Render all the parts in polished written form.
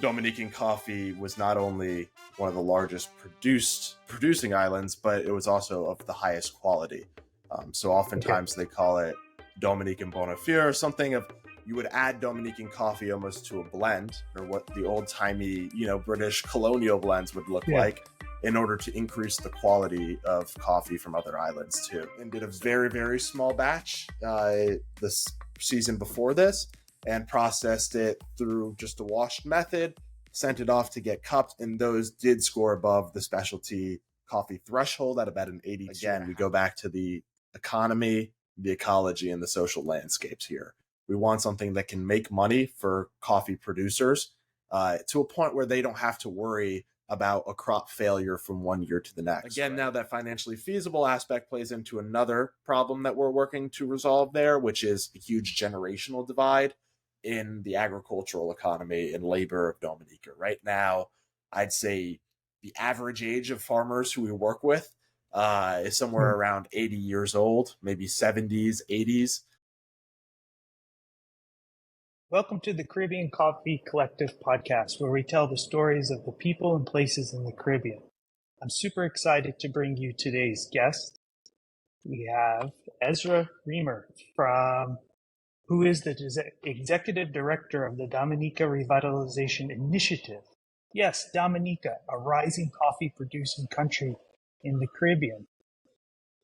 Dominican coffee was not only one of the largest producing islands, but it was also of the highest quality. So oftentimes they call it Dominican Bonafide or something of, you would add Dominican coffee almost to a blend, or what the old-timey, British colonial blends would look like, in order to increase the quality of coffee from other islands too. And did a very, very small batch this season before this, and processed it through just a washed method, sent it off to get cupped, and those did score above the specialty coffee threshold at about an 82. Again, we go back to the economy, the ecology, and the social landscapes here. We want something that can make money for coffee producers to a point where they don't have to worry about a crop failure from one year to the next. Again, now that financially feasible aspect plays into another problem that we're working to resolve there, which is a huge generational divide in the agricultural economy and labor of Dominica. Right now, I'd say the average age of farmers who we work with is somewhere around 80 years old, maybe 70s, 80s. Welcome to the Caribbean Coffee Collective podcast, where we tell the stories of the people and places in the Caribbean. I'm super excited to bring you today's guest. We have Ezra Remer, who is the Executive Director of the Dominica Revitalization Initiative. Yes, Dominica, a rising coffee producing country in the Caribbean.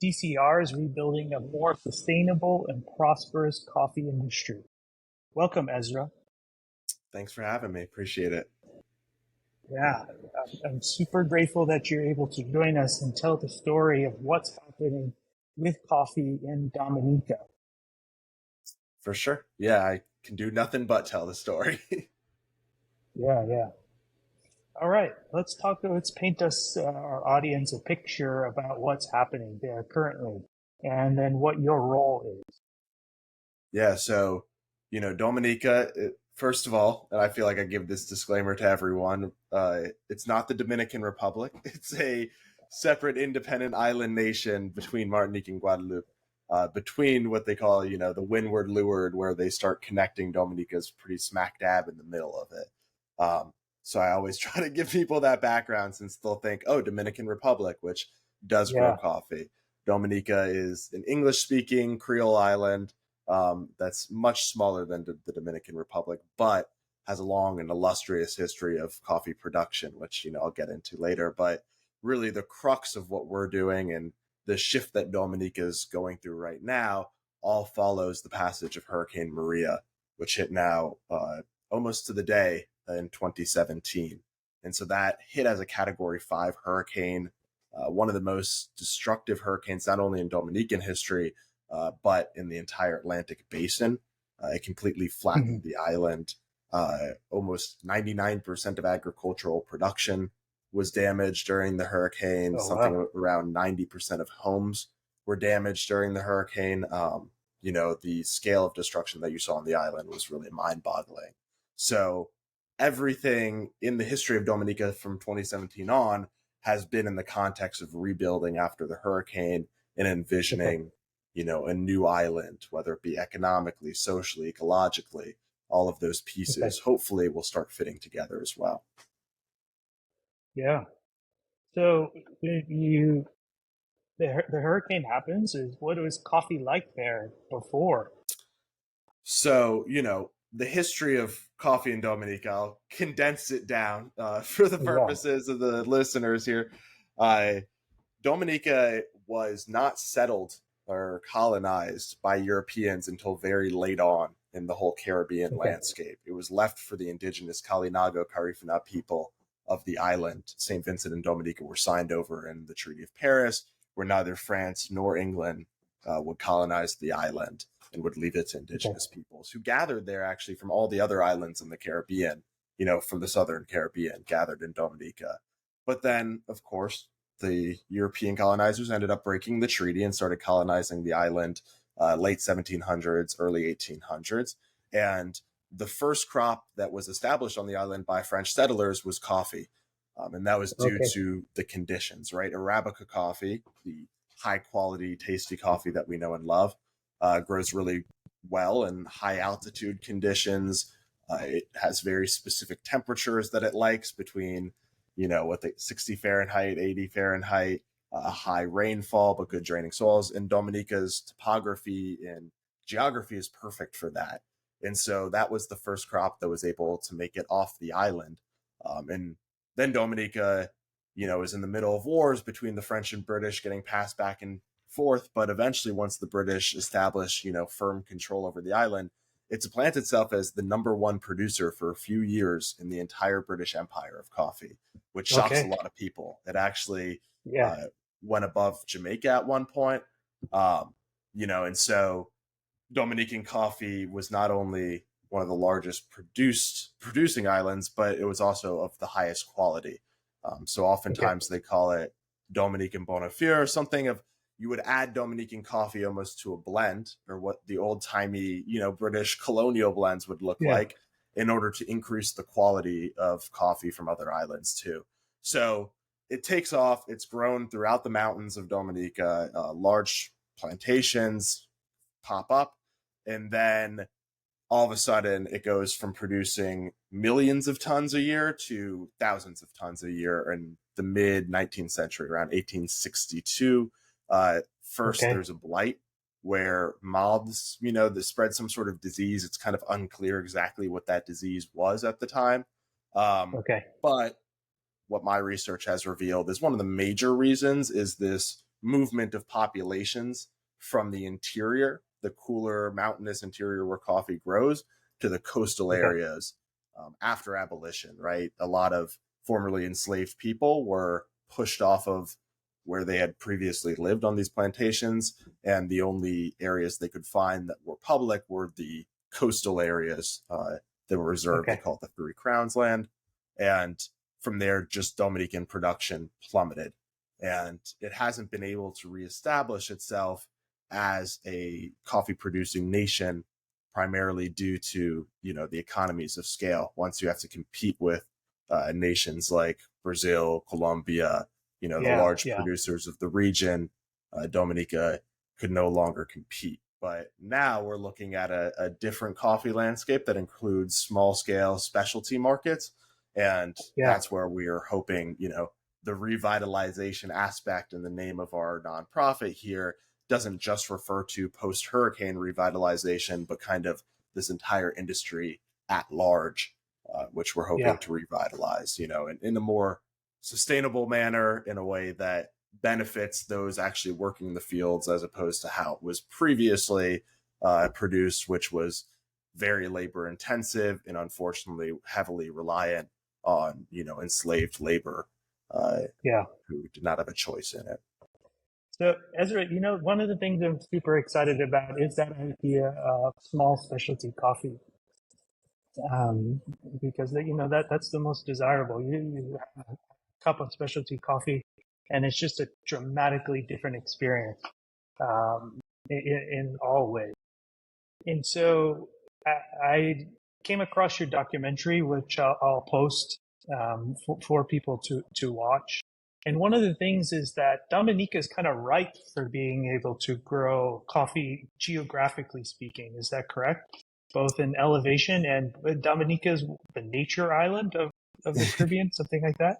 DCR is rebuilding a more sustainable and prosperous coffee industry. Welcome, Ezra. Thanks for having me. Appreciate it. Yeah, I'm super grateful that you're able to join us and tell the story of what's happening with coffee in Dominica. For sure. Yeah, I can do nothing but tell the story. Yeah. All right, let's paint us, our audience, a picture about what's happening there currently, and then what your role is. Yeah, so Dominica, first of all, and I feel like I give this disclaimer to everyone, it's not the Dominican Republic. It's a separate independent island nation between Martinique and Guadeloupe, between what they call, the Windward, Leeward, where they start connecting. Dominica's pretty smack dab in the middle of it. So I always try to give people that background, since they'll think, oh, Dominican Republic, which does grow coffee. Dominica is an English-speaking Creole island that's much smaller than the Dominican Republic, but has a long and illustrious history of coffee production, which, I'll get into later. But really the crux of what we're doing and the shift that Dominica is going through right now all follows the passage of Hurricane Maria, which hit now almost to the day in 2017. And so that hit as a Category 5 hurricane, one of the most destructive hurricanes, not only in Dominican history, but in the entire Atlantic basin. It completely flattened the island. Almost 99% of agricultural production was damaged during the hurricane. Around 90% of homes were damaged during the hurricane. The scale of destruction that you saw on the island was really mind-boggling. So everything in the history of Dominica from 2017 on has been in the context of rebuilding after the hurricane and envisioning a new island, whether it be economically, socially, ecologically. All of those pieces hopefully will start fitting together as well. Yeah. So the hurricane happens, what was coffee like there before? So, the history of coffee in Dominica, I'll condense it down for the purposes of the listeners here. Dominica was not settled or colonized by Europeans until very late on in the whole Caribbean landscape. It was left for the indigenous Kalinago Carifuna people of the island. St. Vincent and Dominica were signed over in the Treaty of Paris, where neither France nor England would colonize the island and would leave it to indigenous peoples who gathered there actually from all the other islands in the Caribbean, from the Southern Caribbean, gathered in Dominica. But then, of course, the European colonizers ended up breaking the treaty and started colonizing the island late 1700s, early 1800s. And the first crop that was established on the island by French settlers was coffee. And that was due to the conditions, right? Arabica coffee, the high quality, tasty coffee that we know and love, grows really well in high altitude conditions, It has very specific temperatures that it likes between, 60 Fahrenheit, 80 Fahrenheit, high rainfall, but good draining soils. And Dominica's topography and geography is perfect for that. And so that was the first crop that was able to make it off the island. And then Dominica, is in the middle of wars between the French and British, getting passed back and forth. But eventually, once the British establish, firm control over the island, it supplanted itself as the number one producer for a few years in the entire British Empire of coffee, which shocks a Okay. lot of people. It actually Yeah. uh, went above Jamaica at one point. And so Dominican coffee was not only one of the largest producing islands, but it was also of the highest quality. So Okay. oftentimes they call it Dominican Bonafide or something of, you would add Dominican coffee almost to a blend, or what the old timey, British colonial blends would look Yeah. like, in order to increase the quality of coffee from other islands too. So it takes off. It's grown throughout the mountains of Dominica. Large plantations pop up, and then all of a sudden it goes from producing millions of tons a year to thousands of tons a year in the mid 19th century, around 1862. First, Okay. there's a blight where moths, that spread some sort of disease. It's kind of unclear exactly what that disease was at the time. Um, Okay. but what my research has revealed is one of the major reasons is this movement of populations from the interior, the cooler mountainous interior where coffee grows, to the coastal Okay. areas after abolition, right? A lot of formerly enslaved people were pushed off of where they had previously lived on these plantations, and the only areas they could find that were public were the coastal areas that were reserved. They Okay. call it the Three Crowns land. And from there, just Dominican production plummeted. And it hasn't been able to reestablish itself as a coffee producing nation, primarily due to, the economies of scale. Once you have to compete with nations like Brazil, Colombia, the Yeah. large Yeah. producers of the region, Dominica could no longer compete. But now we're looking at a different coffee landscape that includes small scale specialty markets. And Yeah. that's where we are hoping, the revitalization aspect in the name of our nonprofit here doesn't just refer to post hurricane revitalization, but kind of this entire industry at large, which we're hoping Yeah. to revitalize, in a more sustainable manner, in a way that benefits those actually working the fields, as opposed to how it was previously produced, which was very labor intensive and unfortunately heavily reliant on, enslaved labor uh, Yeah. who did not have a choice in it. So, Ezra, one of the things I'm super excited about is that idea of small specialty coffee, um, because that's the most desirable. You have a cup of specialty coffee, and it's just a dramatically different experience in all ways. And so, I came across your documentary, which I'll post for people to watch. And one of the things is that Dominica is kind of ripe for being able to grow coffee, geographically speaking. Is that correct? Both in elevation, and Dominica is the nature island of the Caribbean, something like that.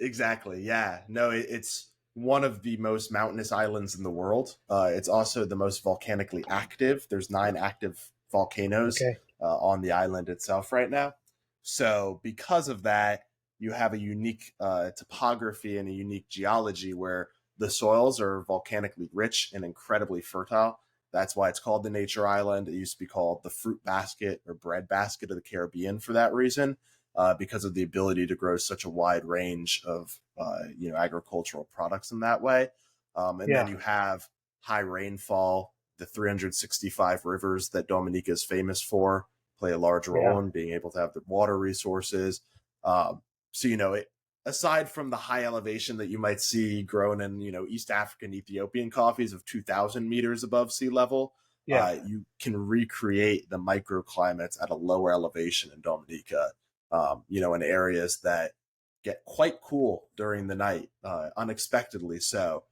Exactly. Yeah. No, it's one of the most mountainous islands in the world. It's also the most volcanically active. There's 9 active volcanoes Okay. on the island itself right now. So, because of that, you have a unique topography and a unique geology where the soils are volcanically rich and incredibly fertile. That's why it's called the Nature Island. It used to be called the fruit basket or bread basket of the Caribbean for that reason, because of the ability to grow such a wide range of agricultural products in that way. And then Yeah. you have high rainfall. The 365 rivers that Dominica is famous for play a large Yeah. role in being able to have the water resources. So aside from the high elevation that you might see grown in East African Ethiopian coffees of 2,000 meters above sea level, Yeah. you can recreate the microclimates at a lower elevation in Dominica, in areas that get quite cool during the night, unexpectedly so.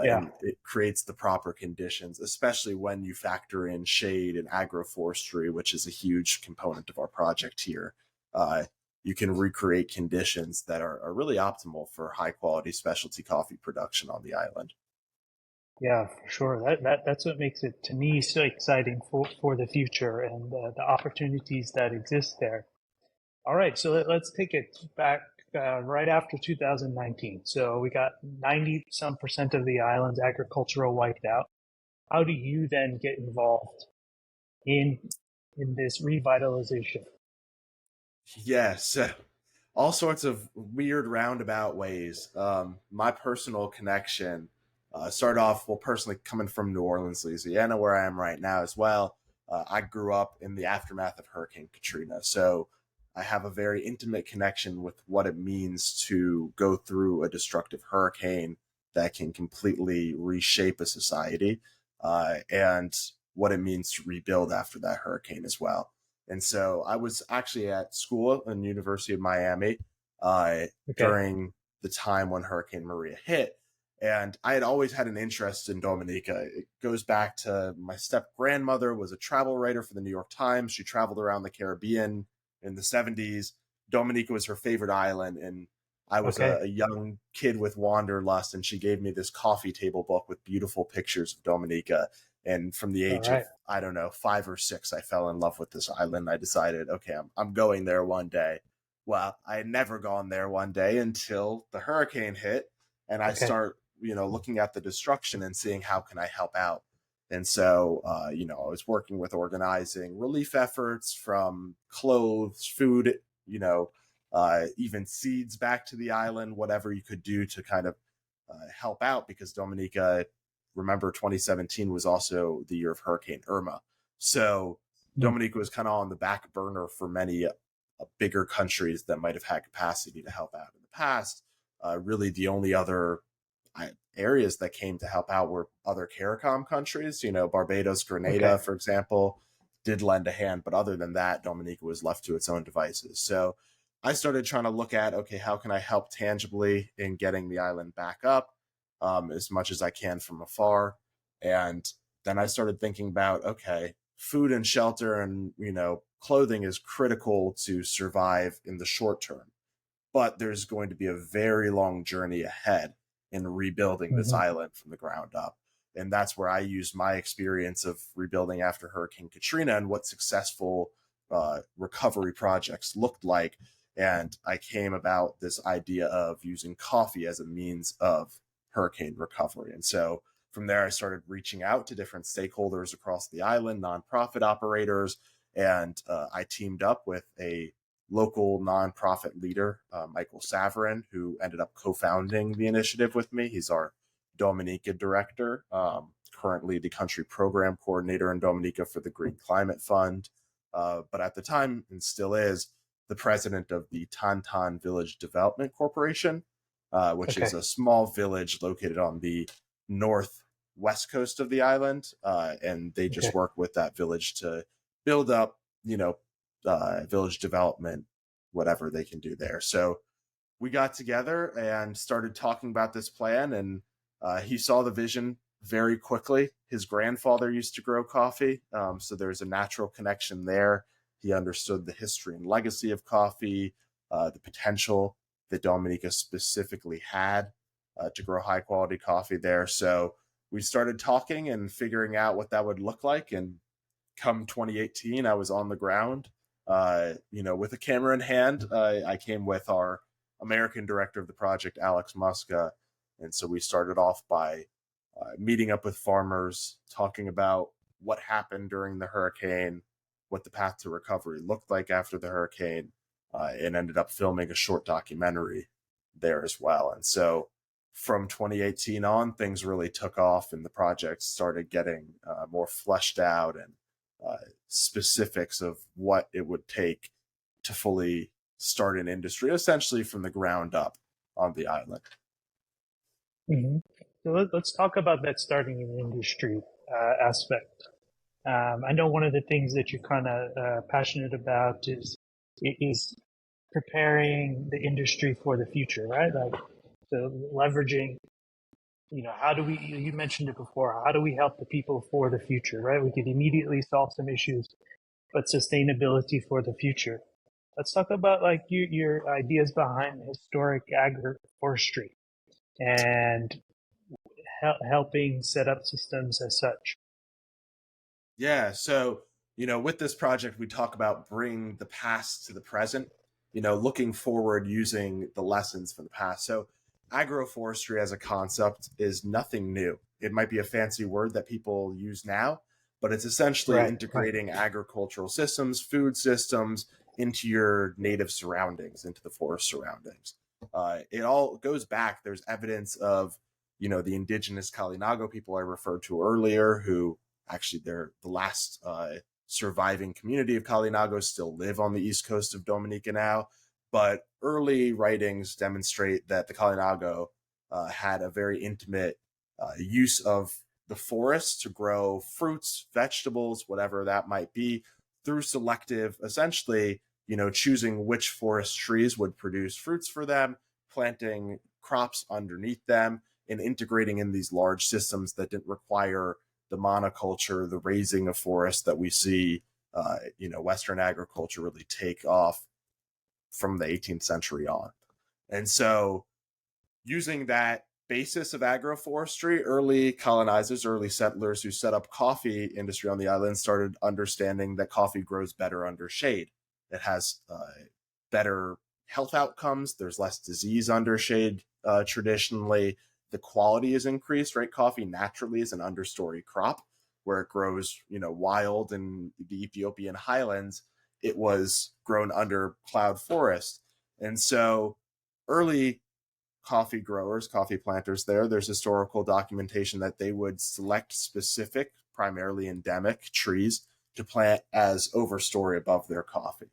Yeah. and it creates the proper conditions, especially when you factor in shade and agroforestry, which is a huge component of our project here. Uh, you can recreate conditions that are really optimal for high quality specialty coffee production on the island. Yeah, for sure. That's what makes it to me so exciting for the future and the opportunities that exist there. All right, so let's take it back right after 2019. So we got 90 some percent of the island's agricultural wiped out. How do you then get involved in in this revitalization? Yes, all sorts of weird roundabout ways. My personal connection started off, well, personally coming from New Orleans, Louisiana, where I am right now as well. I grew up in the aftermath of Hurricane Katrina. So I have a very intimate connection with what it means to go through a destructive hurricane that can completely reshape a society, and what it means to rebuild after that hurricane as well. And so I was actually at school in the University of Miami Okay, during the time when Hurricane Maria hit. And I had always had an interest in Dominica. It goes back to my step grandmother was a travel writer for the New York Times. She traveled around the Caribbean in the 70s. Dominica was her favorite island. And I was okay, a young kid with wanderlust, and she gave me this coffee table book with beautiful pictures of Dominica. And from the all age of, right, I don't know, 5 or 6, I fell in love with this island. I decided, okay, I'm going there one day. Well, I had never gone there one day until the hurricane hit, and I okay, start, looking at the destruction and seeing how can I help out. And so, I was working with organizing relief efforts from clothes, food, even seeds back to the island, whatever you could do to kind of help out, because Dominica, remember, 2017 was also the year of Hurricane Irma. So mm, Dominica was kind of on the back burner for many bigger countries that might have had capacity to help out in the past. Really, the only other areas that came to help out were other CARICOM countries. Barbados, okay, Grenada, for example, did lend a hand. But other than that, Dominica was left to its own devices. So I started trying to look at, okay, how can I help tangibly in getting the island back up, as much as I can from afar. And then I started thinking about, okay, food and shelter and, clothing is critical to survive in the short term, but there's going to be a very long journey ahead in rebuilding this hmm, island from the ground up. And that's where I used my experience of rebuilding after Hurricane Katrina and what successful recovery projects looked like. And I came about this idea of using coffee as a means of hurricane recovery. And so from there, I started reaching out to different stakeholders across the island, nonprofit operators, and I teamed up with a local nonprofit leader, Michael Savarin, who ended up co-founding the initiative with me. He's our Dominica director, currently the country program coordinator in Dominica for the Green Climate Fund, but at the time, and still is, the president of the Tantan Village Development Corporation, which is okay, a small village located on the northwest coast of the island, and they just okay. work with that village to build up, village development, whatever they can do there. So we got together and started talking about this plan, and he saw the vision very quickly. His grandfather used to grow coffee, so there's a natural connection there. He understood the history and legacy of coffee, the potential that Dominica specifically had to grow high quality coffee there. So we started talking and figuring out what that would look like. And come 2018, I was on the ground, with a camera in hand. I came with our American director of the project, Alex Muska. And so we started off by meeting up with farmers, talking about what happened during the hurricane, what the path to recovery looked like after the hurricane, and ended up filming a short documentary there as well. And so from 2018 on, things really took off, and the project started getting more fleshed out, and specifics of what it would take to fully start an industry, essentially from the ground up on the island. Hmm. So let's talk about that starting in the industry aspect. I know one of the things that you're kind of passionate about is preparing the industry for the future, right? Like so leveraging how do we, you mentioned it before, how do we help the people for the future, right? We could immediately solve some issues, but sustainability for the future. Let's talk about like your ideas behind historic agroforestry and helping set up systems as such. Yeah. So, with this project, we talk about bringing the past to the present, looking forward using the lessons from the past. So, agroforestry as a concept is nothing new. It might be a fancy word that people use now, but it's essentially Right, right. integrating agricultural systems, food systems into your native surroundings, into the forest surroundings. It all goes back. There's evidence of, the indigenous Kalinago people I referred to earlier, who actually they're the last surviving community of Kalinagos, still live on the east coast of Dominica now. But early writings demonstrate that the Kalinago had a very intimate use of the forest to grow fruits, vegetables, whatever that might be, through selective, essentially, choosing which forest trees would produce fruits for them, planting crops underneath them, and integrating in these large systems that didn't require the monoculture, the raising of forests that we see, Western agriculture really take off from the 18th century on. And so, using that basis of agroforestry, early colonizers, early settlers who set up coffee industry on the island started understanding that coffee grows better under shade. It has better health outcomes. There's less disease under shade traditionally. The quality is increased, right? Coffee naturally is an understory crop where it grows, wild in the Ethiopian highlands. It was grown under cloud forest. And so early coffee growers, coffee planters there's historical documentation that they would select specific, primarily endemic trees to plant as overstory above their coffee.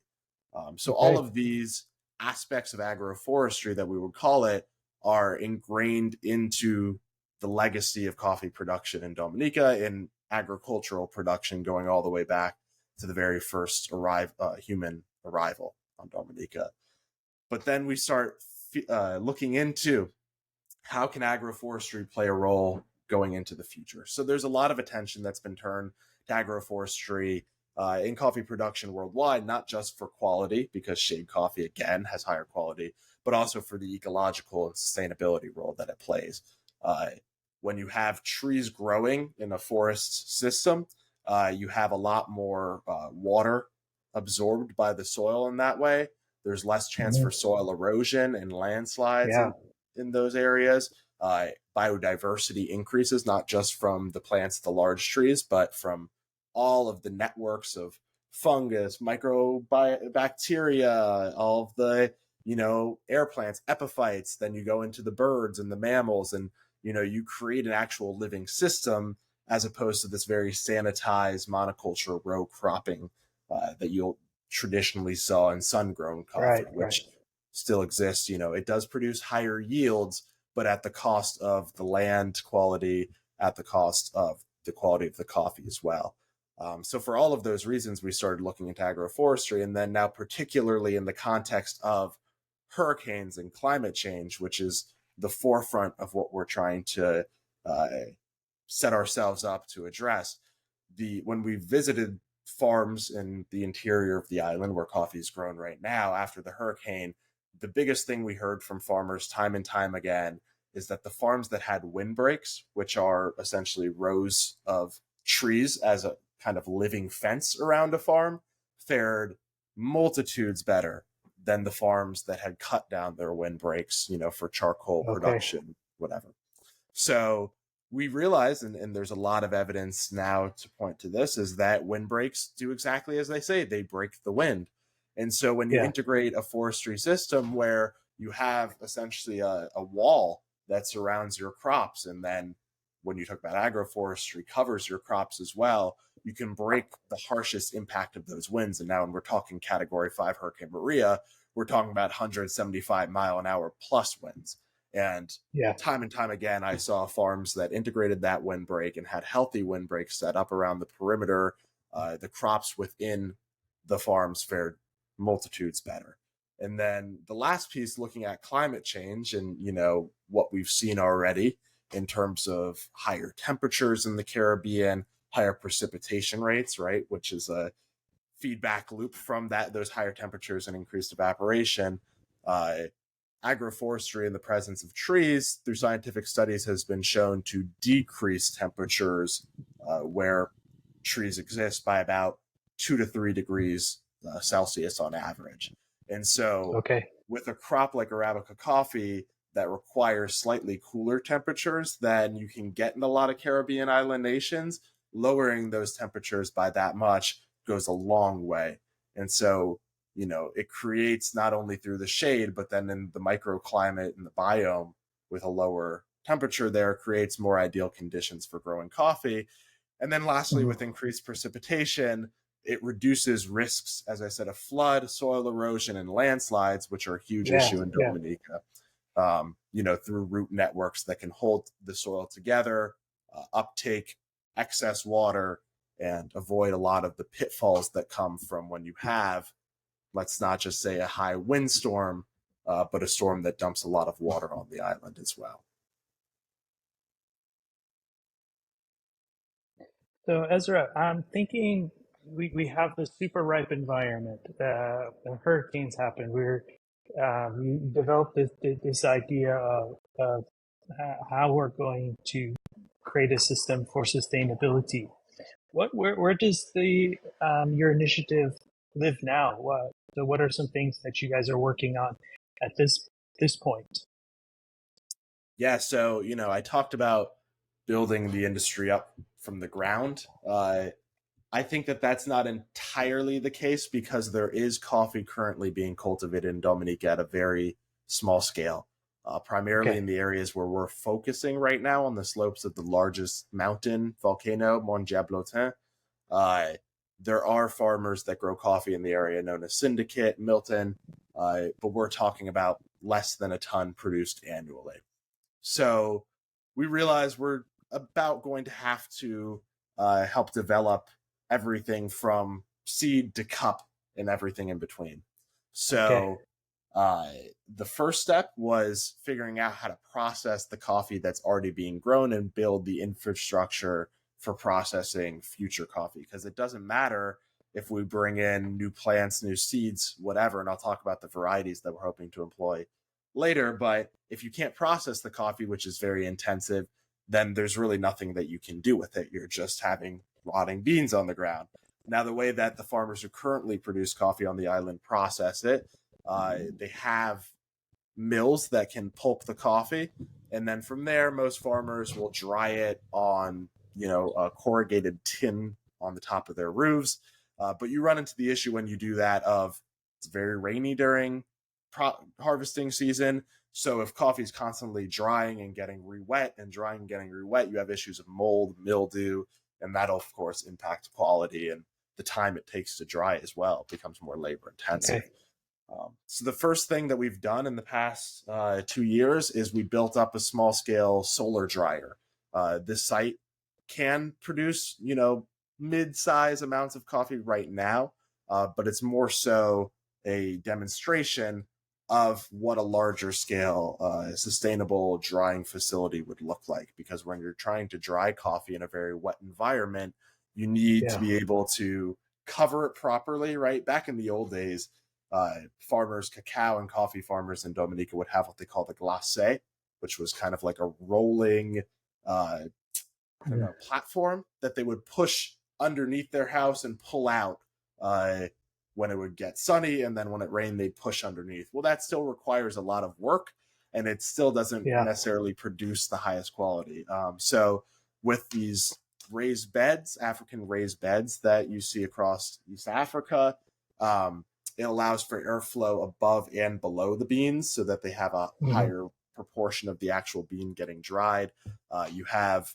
So all Okay. of these aspects of agroforestry that we would call it are ingrained into the legacy of coffee production in Dominica and agricultural production going all the way back to the very first human arrival on Dominica. But then we start looking into how can agroforestry play a role going into the future. So there's a lot of attention that's been turned to agroforestry in coffee production worldwide, not just for quality, because shade coffee, again, has higher quality, but also for the ecological and sustainability role that it plays. Uh, when you have trees growing in a forest system, you have a lot more water absorbed by the soil in that way. There's less chance for Mhm. soil erosion and landslides Yeah. in those areas. Biodiversity increases, not just from the plants, the large trees, but from all of the networks of fungus, microbacteria, all of the, air plants, epiphytes. Then you go into the birds and the mammals, and, you create an actual living system as opposed to this very sanitized monoculture row cropping that you'll traditionally saw in sun-grown Right, coffee, right. which still exists. It does produce higher yields, but at the cost of the land quality, at the cost of the quality of the coffee as well. So for all of those reasons, we started looking into agroforestry, and then now particularly in the context of hurricanes and climate change, which is the forefront of what we're trying to uh, set ourselves up to address. When we visited farms in the interior of the island where coffee is grown right now after the hurricane, the biggest thing we heard from farmers time and time again is that the farms that had windbreaks, which are essentially rows of trees as a kind of living fence around a farm, fared multitudes better than the farms that had cut down their windbreaks, for charcoal Okay. production, whatever. So we realize, and there's a lot of evidence now to point to this, is that windbreaks do exactly as they say, they break the wind. And so when you Yeah. integrate a forestry system where you have essentially a wall that surrounds your crops, and then when you talk about agroforestry, covers your crops as well, you can break the harshest impact of those winds. And now when we're talking Category 5 Hurricane Maria, we're talking about 175-mile-an-hour plus winds. Yeah. And time again, I saw farms that integrated that windbreak and had healthy windbreaks set up around the perimeter. The crops within the farms fared multitudes better. And then the last piece, looking at climate change and what we've seen already, in terms of higher temperatures in the Caribbean, higher precipitation rates, right, which is a feedback loop from those higher temperatures and increased evaporation. Agroforestry in the presence of trees through scientific studies has been shown to decrease temperatures where trees exist by about 2 to 3 degrees Celsius on average. And so Okay. with a crop like Arabica coffee that requires slightly cooler temperatures than you can get in a lot of Caribbean island nations, lowering those temperatures by that much goes a long way. And so, it creates not only through the shade, but then in the microclimate and the biome with a lower temperature there creates more ideal conditions for growing coffee. And then lastly, with increased precipitation, it reduces risks, as I said, of flood, soil erosion, and landslides, which are a huge issue in Yeah. Dominica, through root networks that can hold the soil together, uptake excess water, and avoid a lot of the pitfalls that come from when you have, let's not just say a high windstorm, but a storm that dumps a lot of water on the island as well. So Ezra, I'm thinking we have this super ripe environment. When hurricanes happen, we developed this idea of how we're going to create a system for sustainability. Where does the your initiative live now? What are some things that you guys are working on at this point? Yeah, so I talked about building the industry up from the ground. I think that that's not entirely the case because there is coffee currently being cultivated in Dominica at a very small scale, primarily in the areas where we're focusing right now on the slopes of the largest mountain volcano, Mont Diablotin. There are farmers that grow coffee in the area known as Syndicate, Milton, but we're talking about less than a ton produced annually. So we realize we're about going to have to help develop everything from seed to cup and everything in between. So the first step was figuring out how to process the coffee that's already being grown and build the infrastructure for processing future coffee. Because it doesn't matter if we bring in new plants, new seeds, whatever, and I'll talk about the varieties that we're hoping to employ later. But if you can't process the coffee, which is very intensive, then there's really nothing that you can do with it. You're just having rotting beans on the ground. Now, the way that the farmers who currently produce coffee on the island process it, they have mills that can pulp the coffee. And then from there, most farmers will dry it on, a corrugated tin on the top of their roofs. But you run into the issue when you do that of it's very rainy during harvesting season. So if coffee is constantly drying and getting re-wet and drying and getting re-wet, you have issues of mold, mildew, and that'll, of course, impact quality and the time it takes to dry as well. It becomes more labor intensive. So the first thing that we've done in the past 2 years is we built up a small scale solar dryer. This site can produce, mid-size amounts of coffee right now, but it's more so a demonstration of what a larger scale sustainable drying facility would look like. Because when you're trying to dry coffee in a very wet environment, you need to be able to cover it properly, right? Back in the old days, farmers, cacao and coffee farmers in Dominica would have what they call the glacé, which was kind of like a rolling platform that they would push underneath their house and pull out when it would get sunny, and then when it rained, they'd push underneath. Well, that still requires a lot of work, and it still doesn't necessarily produce the highest quality. So with these raised beds, African raised beds that you see across East Africa, it allows for airflow above and below the beans so that they have a higher proportion of the actual bean getting dried. You have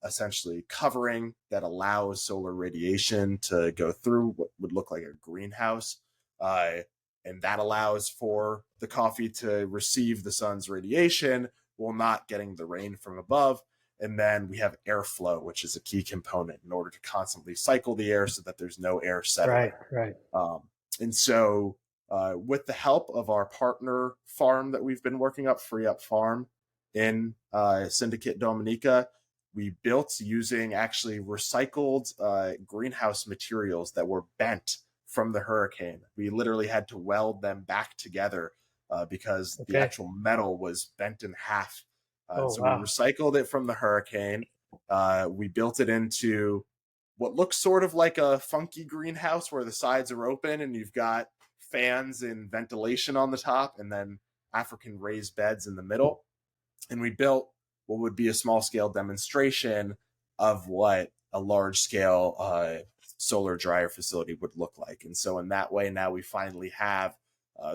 essentially covering that allows solar radiation to go through what would look like a greenhouse. And that allows for the coffee to receive the sun's radiation while not getting the rain from above. And then we have airflow, which is a key component in order to constantly cycle the air so that there's no air settling. Right. And so with the help of our partner farm that we've been working up, Free Up Farm, in Syndicate Dominica. We built using actually recycled greenhouse materials that were bent from the hurricane. We literally had to weld them back together because the Okay. actual metal was bent in half. Oh, So we wow. recycled it from the hurricane. We built it into what looks sort of like a funky greenhouse where the sides are open and you've got fans and ventilation on the top, and then African raised beds in the middle. And we built what would be a small scale demonstration of what a large scale solar dryer facility would look like. And so in that way, now we finally have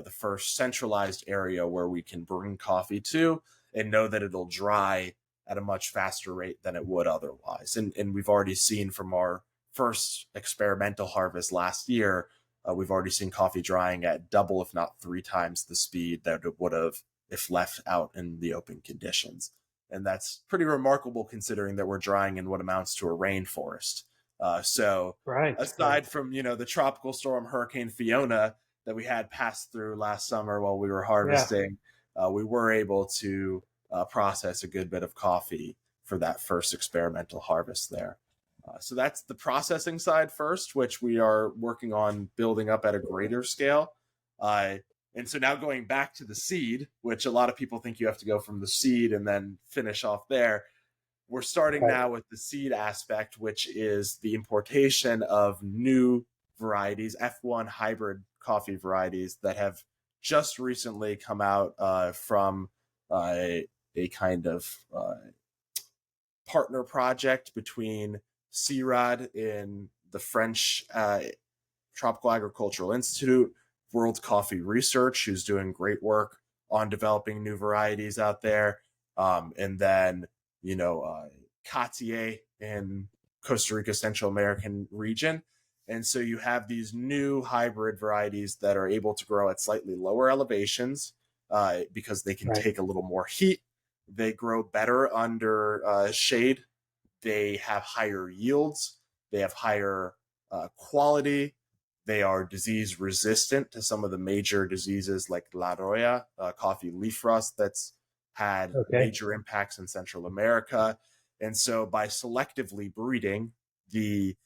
the first centralized area where we can bring coffee to and know that it'll dry at a much faster rate than it would otherwise. And we've already seen from our first experimental harvest last year, we've already seen coffee drying at double, if not 3 times the speed that it would have if left out in the open conditions. And that's pretty remarkable considering that we're drying in what amounts to a rainforest. So Right. aside from, the tropical storm Hurricane Fiona that we had pass through last summer while we were Yeah. harvesting, we were able to process a good bit of coffee for that first experimental harvest there. So that's the processing side first, which we are working on building up at a greater scale. And so now going back to the seed, which a lot of people think you have to go from the seed and then finish off there. We're starting Right. now with the seed aspect, which is the importation of new varieties, F1 hybrid coffee varieties that have just recently come out from a kind of partner project between CRAD in the French Tropical Agricultural Institute, World Coffee Research, who's doing great work on developing new varieties out there. And then, Cartier in Costa Rica, Central American region. And so you have these new hybrid varieties that are able to grow at slightly lower elevations because they can Right. take a little more heat. They grow better under shade. They have higher yields. They have higher quality. They are disease resistant to some of the major diseases like La Roya, coffee leaf rust that's had Okay. major impacts in Central America. And so by selectively breeding the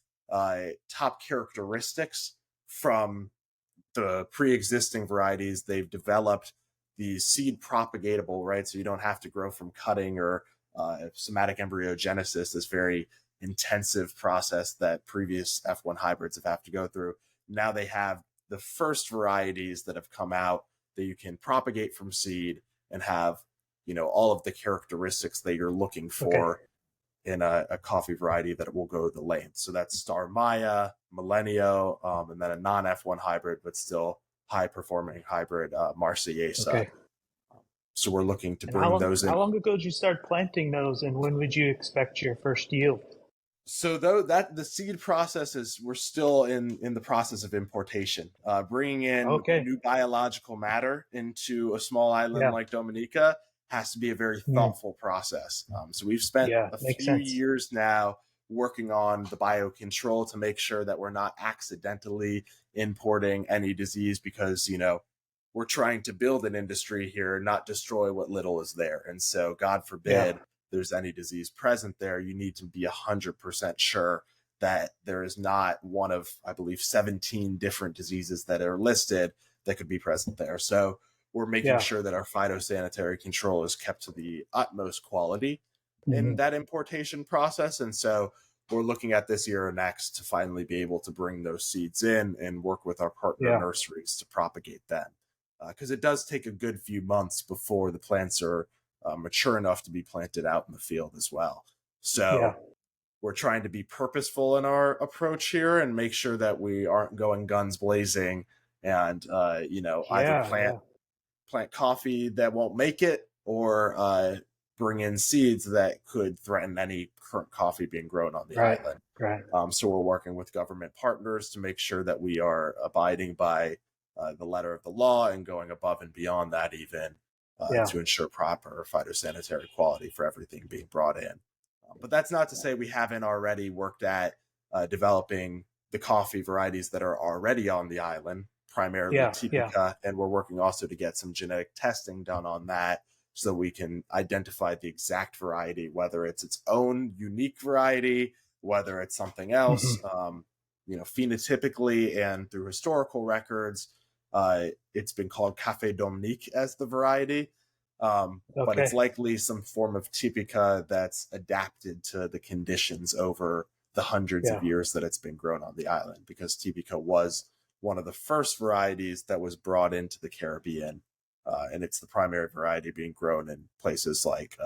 top characteristics from the pre-existing varieties, they've developed the seed propagatable, right? So you don't have to grow from cutting or somatic embryogenesis, this very intensive process that previous F1 hybrids have to go through. Now they have the first varieties that have come out that you can propagate from seed and have, all of the characteristics that you're looking Okay. for in a coffee variety that will go the length. So that's Star Maya, Millenio, and then a non F1 hybrid, but still high performing hybrid, Marseillaise. Okay. So we're looking to And how bring long those how in. long ago did you start planting those, and when would you expect your first yield? So though that the seed process is, we're still in the process of importation, bringing in Okay. new biological matter into a small island Yeah. like Dominica has to be a very Mm. thoughtful process. So we've spent Yeah. a Makes few sense. years now working on the biocontrol to make sure that we're not accidentally importing any disease because, we're trying to build an industry here, not destroy what little is there. And so, God Yeah. forbid, there's any disease present there, you need to be 100% sure that there is not one of, I believe, 17 different diseases that are listed that could be present there. So we're making Yeah. sure that our phytosanitary control is kept to the utmost quality in Hmm. that importation process. And so we're looking at this year or next to finally be able to bring those seeds in and work with our partner Yeah. nurseries to propagate them. Because it does take a good few months before the plants are mature enough to be planted out in the field as well. Yeah. So we're trying to be purposeful in our approach here and make sure that we aren't going guns blazing and either Yeah. plant Yeah. coffee that won't make it or bring in seeds that could threaten any current coffee being grown on the Right. island. Right. So we're working with government partners to make sure that we are abiding by the letter of the law and going above and beyond that even Yeah. to ensure proper phytosanitary quality for everything being brought in. But that's not to say we haven't already worked at developing the coffee varieties that are already on the island, primarily Yeah. Yeah. Typica, and we're working also to get some genetic testing done on that so we can identify the exact variety, whether it's its own unique variety, whether it's something else. Phenotypically and through historical records, it's been called Café Dominique as the variety. But it's Okay. likely some form of typica that's adapted to the conditions over the hundreds Yeah. of years that it's been grown on the island, because typica was one of the first varieties that was brought into the Caribbean, and it's the primary variety being grown in places like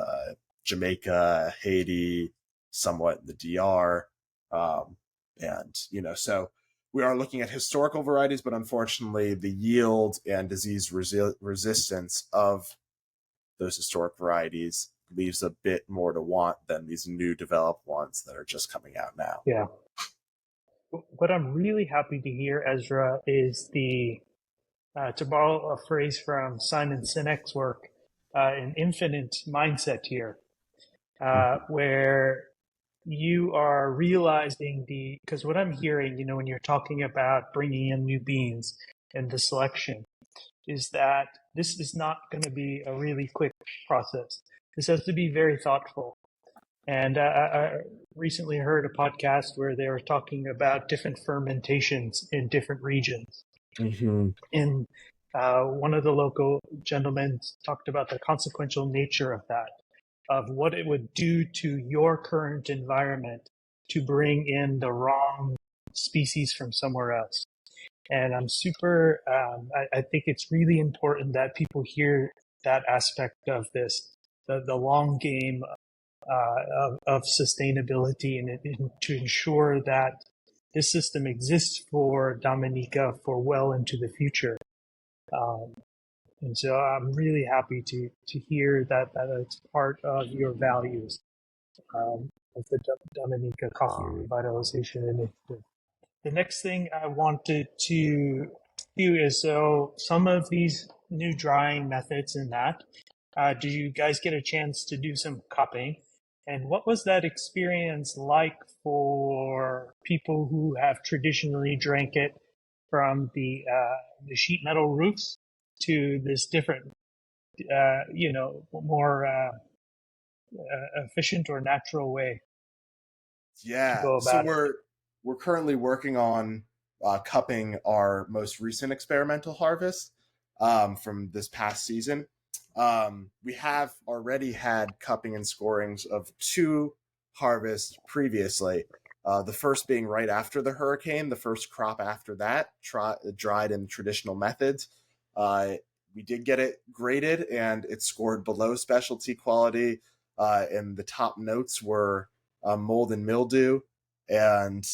Jamaica, Haiti, somewhat in the DR, so we are looking at historical varieties, but unfortunately, the yield and disease resistance of those historic varieties leaves a bit more to want than these new developed ones that are just coming out now. Yeah. What I'm really happy to hear, Ezra, is to borrow a phrase from Simon Sinek's work, an infinite mindset here, where you are realizing because what I'm hearing, when you're talking about bringing in new beans and the selection, is that this is not going to be a really quick process. This has to be very thoughtful. And I recently heard a podcast where they were talking about different fermentations in different regions. Mm-hmm. And one of the local gentlemen talked about the consequential nature of that, of what it would do to your current environment to bring in the wrong species from somewhere else. And I'm super, I think it's really important that people hear that aspect of this, the long game of sustainability, and to ensure that this system exists for Dominica for well into the future. And so I'm really happy to hear that it's part of your values of the Dominica Coffee Revitalization Initiative. The next thing I wanted to do is, so some of these new drying methods and that, do you guys get a chance to do some cupping? And what was that experience like for people who have traditionally drank it from the sheet metal roofs to this different, more efficient or natural way to Yeah, go so about it? we're currently working on cupping our most recent experimental harvest from this past season. We have already had cupping and scorings of 2 harvests previously. The first being right after the hurricane, the first crop after that, dried in traditional methods. We did get it graded, and it scored below specialty quality, and the top notes were mold and mildew. And,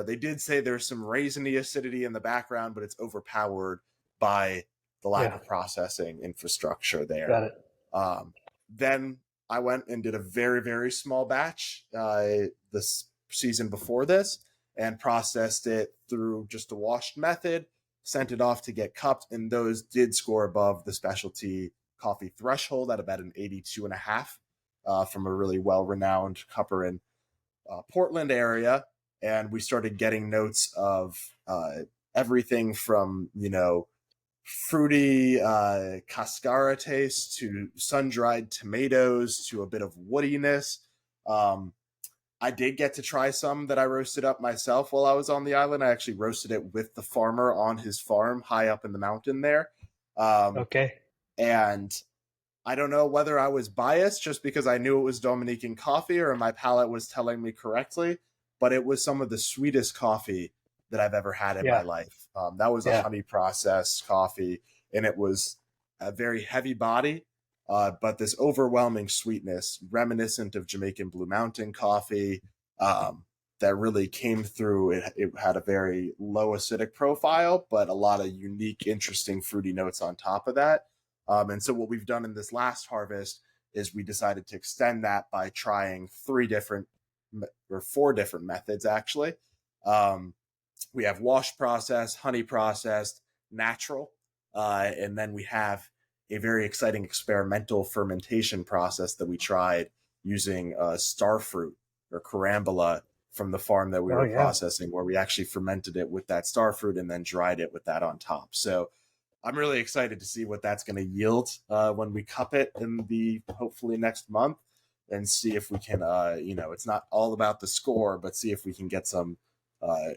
they did say there's some raisiny acidity in the background, but it's overpowered by the lack Yeah, of processing infrastructure there. got it. Then I went and did a very, very small batch this season before this, and processed it through just a washed method, sent it off to get cupped, and those did score above the specialty coffee threshold at about an 82.5 from a really well-renowned cupper in Portland area. And we started getting notes of everything from, fruity cascara taste to sun-dried tomatoes to a bit of woodiness. I did get to try some that I roasted up myself while I was on the island. I actually roasted it with the farmer on his farm high up in the mountain there. Okay. And I don't know whether I was biased just because I knew it was Dominican coffee or my palate was telling me correctly, but it was some of the sweetest coffee that I've ever had in my Yeah. life. That was a Yeah. honey processed coffee, and it was a very heavy body, but this overwhelming sweetness, reminiscent of Jamaican Blue Mountain coffee, that really came through. It had a very low acidic profile, but a lot of unique, interesting fruity notes on top of that. And so what we've done in this last harvest is we decided to extend that by trying 4 different methods, actually. We have wash process, honey processed, natural, and then we have a very exciting experimental fermentation process that we tried using starfruit or carambola from the farm that we Oh, were yeah. processing, where we actually fermented it with that starfruit and then dried it with that on top. So I'm really excited to see what that's going to yield when we cup it in the hopefully next month, and see if we can, it's not all about the score, but see if we can get some, uh,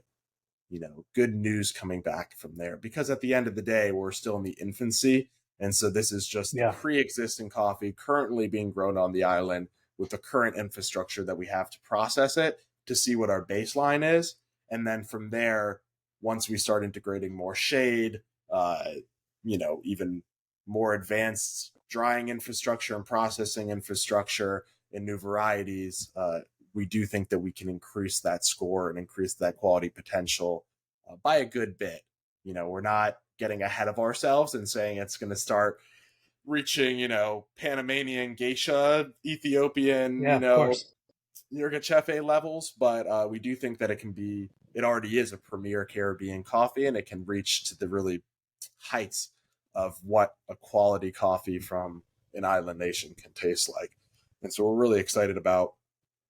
good news coming back from there. Because at the end of the day, we're still in the infancy. And so this is just the Yeah. pre existing coffee currently being grown on the island with the current infrastructure that we have to process it to see what our baseline is. And then from there, once we start integrating more shade, even more advanced drying infrastructure and processing infrastructure and new varieties, we do think that we can increase that score and increase that quality potential by a good bit. We're not getting ahead of ourselves and saying it's going to start reaching, Panamanian geisha, Ethiopian, Yeah, of course. Yirgacheffe levels, but we do think that it already is a premier Caribbean coffee, and it can reach to the really heights of what a quality coffee from an island nation can taste like. And so we're really excited about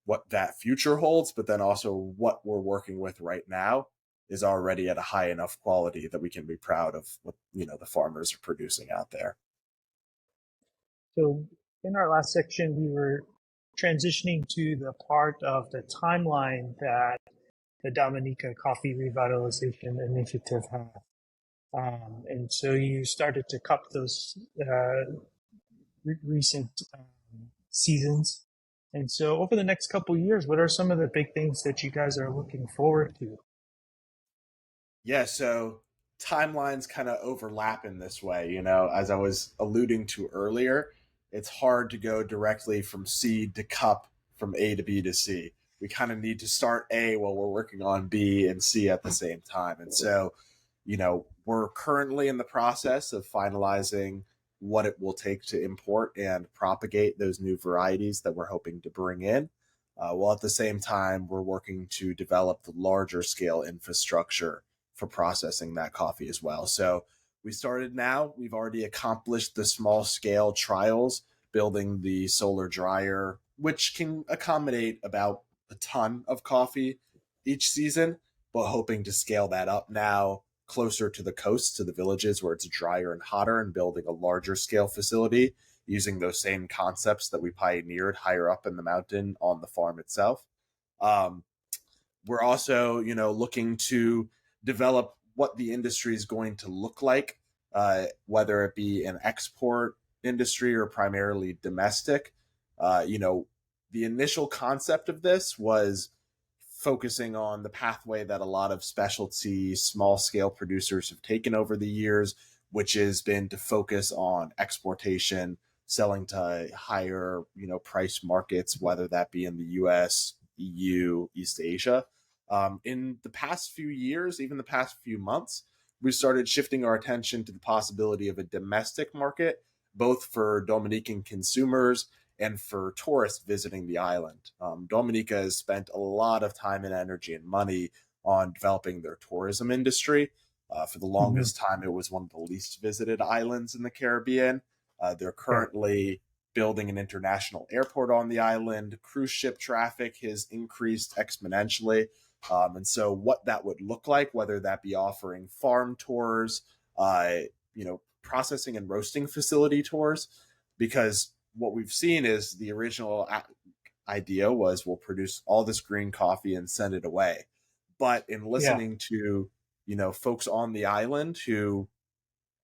what that future holds, but then also what we're working with right now is already at a high enough quality that we can be proud of what the farmers are producing out there. So in our last section, we were transitioning to the part of the timeline that the Dominica Coffee Revitalization Initiative has. And so you started to cup those recent seasons. And so over the next couple of years, what are some of the big things that you guys are looking forward to? Yeah, so timelines kind of overlap in this way, as I was alluding to earlier. It's hard to go directly from seed to cup, from A to B to C. We kind of need to start A while we're working on B and C at the same time. And so, we're currently in the process of finalizing what it will take to import and propagate those new varieties that we're hoping to bring in. While at the same time, we're working to develop the larger scale infrastructure for processing that coffee as well. So we started now. We've already accomplished the small scale trials, building the solar dryer, which can accommodate about a ton of coffee each season, but hoping to scale that up now closer to the coast, to the villages where it's drier and hotter, and building a larger scale facility using those same concepts that we pioneered higher up in the mountain on the farm itself. Um, we're also, looking to develop what the industry is going to look like, whether it be an export industry or primarily domestic. The initial concept of this was focusing on the pathway that a lot of specialty small scale producers have taken over the years, which has been to focus on exportation, selling to higher, price markets, whether that be in the US, EU, East Asia. In the past few years, even the past few months, we started shifting our attention to the possibility of a domestic market, both for Dominican consumers and for tourists visiting the island. Dominica has spent a lot of time and energy and money on developing their tourism industry. For the Mm-hmm. longest time, it was one of the least visited islands in the Caribbean. They're Yeah. currently building an international airport on the island. Cruise ship traffic has increased exponentially. And so, what that would look like, whether that be offering farm tours, processing and roasting facility tours, because what we've seen is the original idea was we'll produce all this green coffee and send it away. But in Yeah. listening to, folks on the island who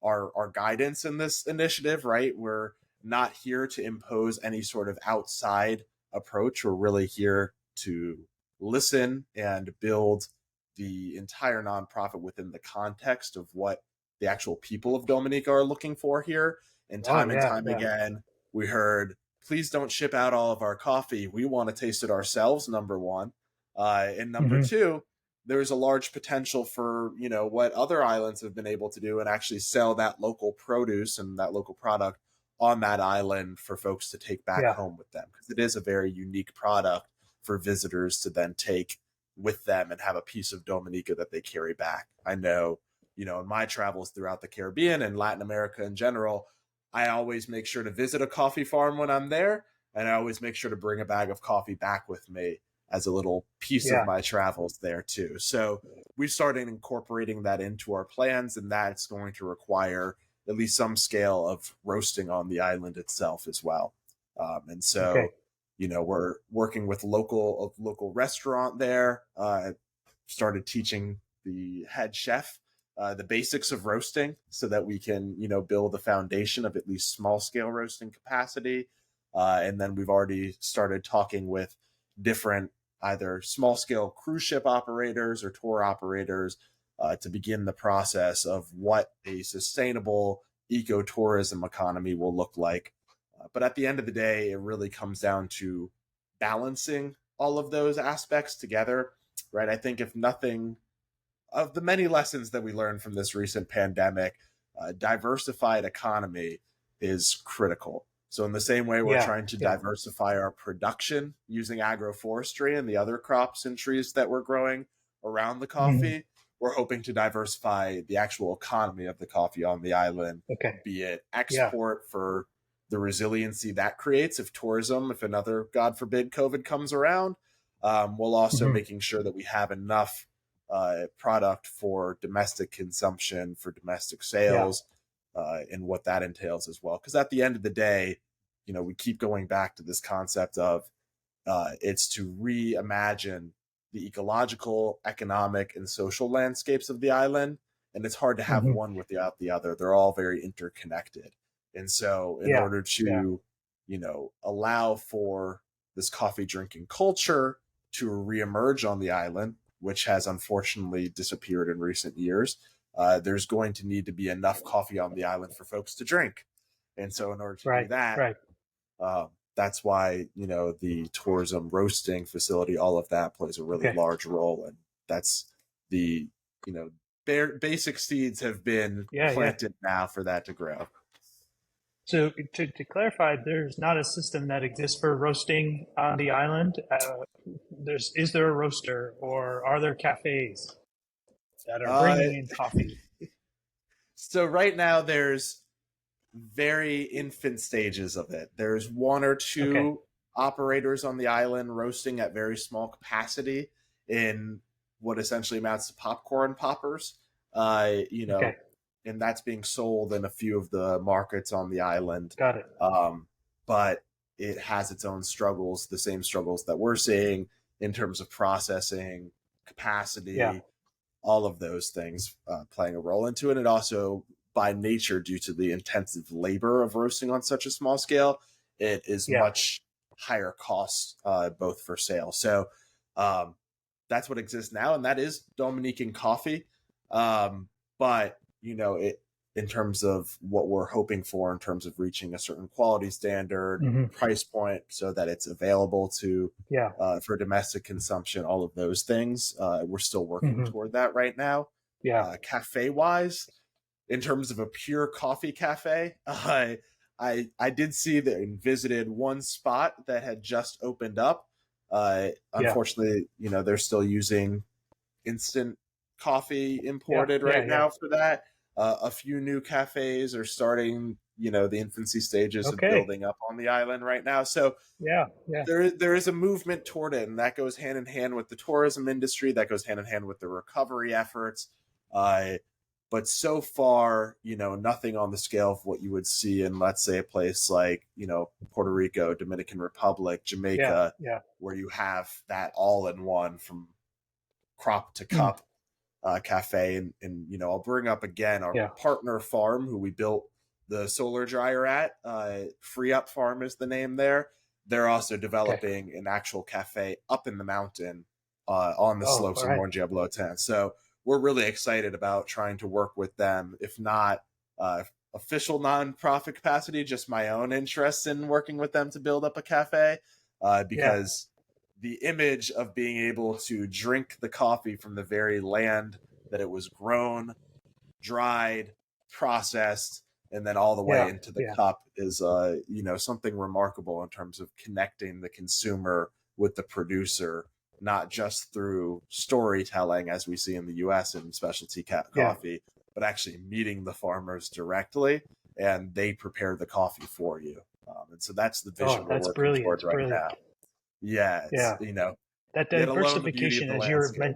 are our guidance in this initiative, right? We're not here to impose any sort of outside approach. We're really here to listen and build the entire nonprofit within the context of what the actual people of Dominica are looking for here. Oh, And yeah. time Yeah. again, we heard, please don't ship out all of our coffee. We want to taste it ourselves, number one. And number Mm-hmm. two, there's a large potential for what other islands have been able to do and actually sell that local produce and that local product on that island for folks to take back Yeah. home with them, because it is a very unique product for visitors to then take with them and have a piece of Dominica that they carry back. I know, in my travels throughout the Caribbean and Latin America in general, I always make sure to visit a coffee farm when I'm there, and I always make sure to bring a bag of coffee back with me as a little piece of Yeah. my travels there too. So we started incorporating that into our plans, and that's going to require at least some scale of roasting on the island itself as well. And Okay. so, we're working with local restaurant there. Started teaching the head chef the basics of roasting so that we can, build a foundation of at least small scale roasting capacity. And then we've already started talking with different either small scale cruise ship operators or tour operators to begin the process of what a sustainable ecotourism economy will look like. But at the end of the day, it really comes down to balancing all of those aspects together, right? I think if nothing, of the many lessons that we learned from this recent pandemic, diversified economy is critical. So, in the same way we're Yeah. trying to Yeah. diversify our production using agroforestry and the other crops and trees that we're growing around the Mhm. coffee, we're hoping to diversify the actual economy of the coffee on the island, Okay. be it Yeah. export for the resiliency that creates if tourism, if another, God forbid, COVID comes around, while also Mhm. making sure that we have enough product for domestic consumption, for domestic Yeah. sales, and what that entails as well. Because at the end of the day, we keep going back to this concept of it's to reimagine the ecological, economic, and social landscapes of the island. And it's hard to have Mhm. one without the other. They're all very interconnected. And so, in Yeah. order Yeah. to, allow for this coffee drinking culture to reemerge on the island, which has unfortunately disappeared in recent years, there's going to need to be enough coffee on the island for folks to drink. And so, in order to do Right. that, Right. that's why the tourism roasting facility, all of that plays a really Okay. large role, and that's the basic seeds have been Yeah. Yeah. planted now for that to grow. So to clarify, there's not a system that exists for roasting on the island. Is there a roaster, or are there cafes that are Uh, bringing in coffee? so right now there's very infant stages of it. There's one or Okay. two operators on the island roasting at very small capacity in what essentially amounts to popcorn poppers. Okay. And that's being sold in a few of the markets on the island. Got it. But it has its own struggles, the same struggles that we're seeing in terms of processing, Yeah. capacity, all of those things playing a role into it. And also, by nature, due to the intensive labor of roasting on such a small scale, it is Yeah. much higher cost, both for sale. So um, that's what exists now, and that is Dominican coffee. But in terms of what we're hoping for, in terms of reaching a certain quality standard, Hmm. price point, so that it's available to Yeah. for domestic consumption, all of those things. We're still working Hmm. toward that right now. Yeah. Cafe wise, in terms of a pure coffee cafe, I did see that and visited one spot that had just opened up. Yeah. Unfortunately, they're still using instant coffee Yeah. imported Yeah. right Yeah. now for that. A few new cafes are starting, the infancy stages of Okay. building up on the island right now. So Yeah. Yeah. there is a movement toward it, and that goes hand in hand with the tourism industry. That goes hand in hand with the recovery efforts. Uh, but so far, nothing on the scale of what you would see in, let's say, a place like Puerto Rico, Dominican Republic, Yeah. Jamaica, Yeah. where you have that all in one from crop to Mm. cup cafe. And I'll bring up again our Yeah. partner farm who we built the solar dryer at. Free Up Farm is the name there. They're also Okay. developing an actual cafe up in the mountain on the Oh, slopes all of right. Morne Diablo 10. So we're really excited about trying to work with them, if not official nonprofit capacity, just my own interest in working with them to build up a cafe, Yeah. because the image of being able to drink the coffee from the very land that it was grown, dried, processed, and then all the way Yeah. into the Yeah. cup is something remarkable in terms of connecting the consumer with the producer, not just through storytelling as we see in the US in specialty Yeah. coffee, but actually meeting the farmers directly, and they prepare the coffee for you. And so that's the Oh, vision we're that's working brilliant. toward It's right brilliant. now. Yeah, it's Yeah. That yet alone the beauty of diversification, the as you're landscape.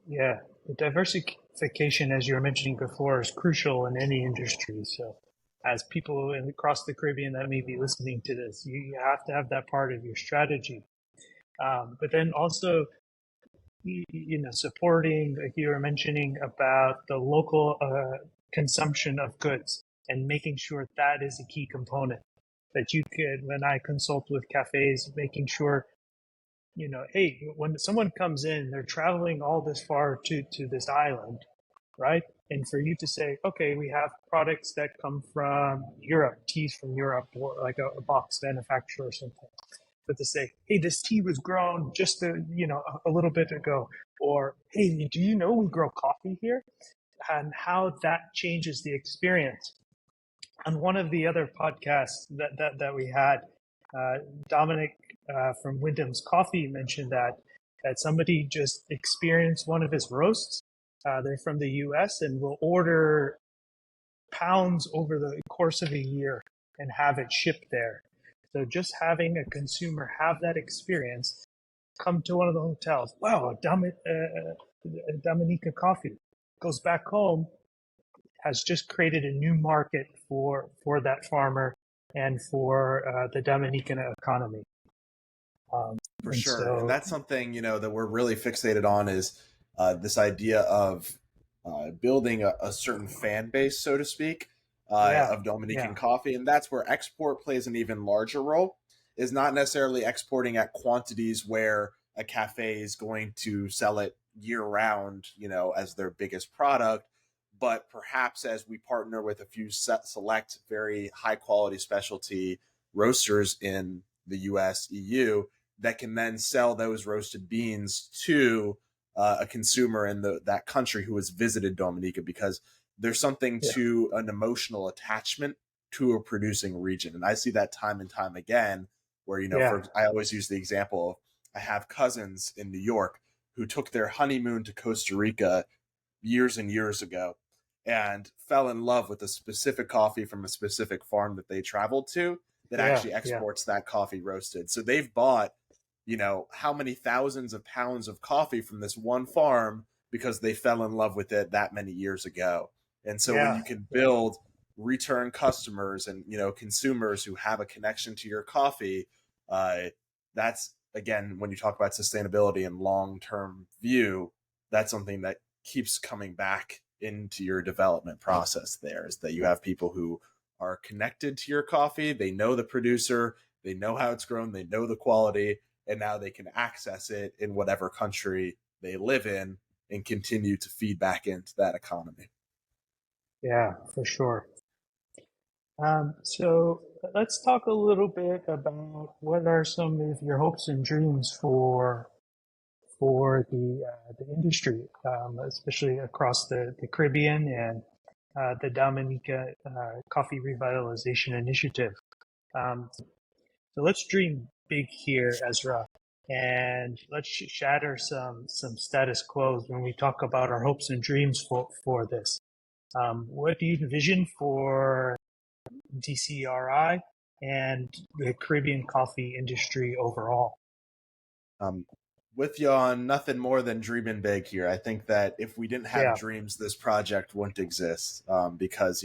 yeah, the diversification, as you were mentioning before, is crucial in any industry. So as people across the Caribbean that may be listening to this. You have to have that part of your strategy. But then also, supporting, like you were mentioning about the local consumption of goods and making sure that is a key component that you could, when I consult with cafes, making sure, hey, when someone comes in, they're traveling all this far to this island, right? And for you to say, okay, we have products that come from Europe, teas from Europe, or like a box manufacturer or something. But to say, hey, this tea was grown just a little bit ago, or hey, do you know we grow coffee here? And how that changes the experience. On one of the other podcasts that we had, Dominic from Wyndham's Coffee mentioned that somebody just experienced one of his roasts. They're from the U.S. and will order pounds over the course of a year and have it shipped there. So just having a consumer have that experience, come to one of the hotels. Wow, Dominica coffee. Goes back home, has just created a new market for that farmer and for the Dominican economy. For And sure. And so, that's something, that we're really fixated on is this idea of building a certain fan base, so to speak, yeah, of Dominican yeah, coffee. And that's where export plays an even larger role, is not necessarily exporting at quantities where a cafe is going to sell it year round, as their biggest product, but perhaps as we partner with a few select, very high quality specialty roasters in the US, EU, that can then sell those roasted beans to a consumer in that country who has visited Dominica, because there's something yeah, to an emotional attachment to a producing region. And I see that time and time again where, yeah, I always use the example of, I have cousins in New York who took their honeymoon to Costa Rica years and years ago and fell in love with a specific coffee from a specific farm that they traveled to that yeah, actually yeah, exports that coffee roasted. So they've bought, how many thousands of pounds of coffee from this one farm because they fell in love with it that many years ago. And so when yeah, you can yeah, build return customers and, consumers who have a connection to your coffee, that's, again, when you talk about sustainability and long-term view, that's something that keeps coming back into your development process. There is that you have people who are connected to your coffee, they know the producer, they know how it's grown, they know the quality, and now they can access it in whatever country they live in and continue to feed back into that economy. yeah, for sure. So let's talk a little bit about what are some of your hopes and dreams for the industry, especially across the Caribbean and the Dominica Coffee Revitalization Initiative. So let's dream big here, Ezra, and let's shatter some status quo when we talk about our hopes and dreams for this. What do you envision for DCRI and the Caribbean coffee industry overall? Um, with you on nothing more than dreaming big here. I think that if we didn't have Yeah, dreams, this project wouldn't exist, because,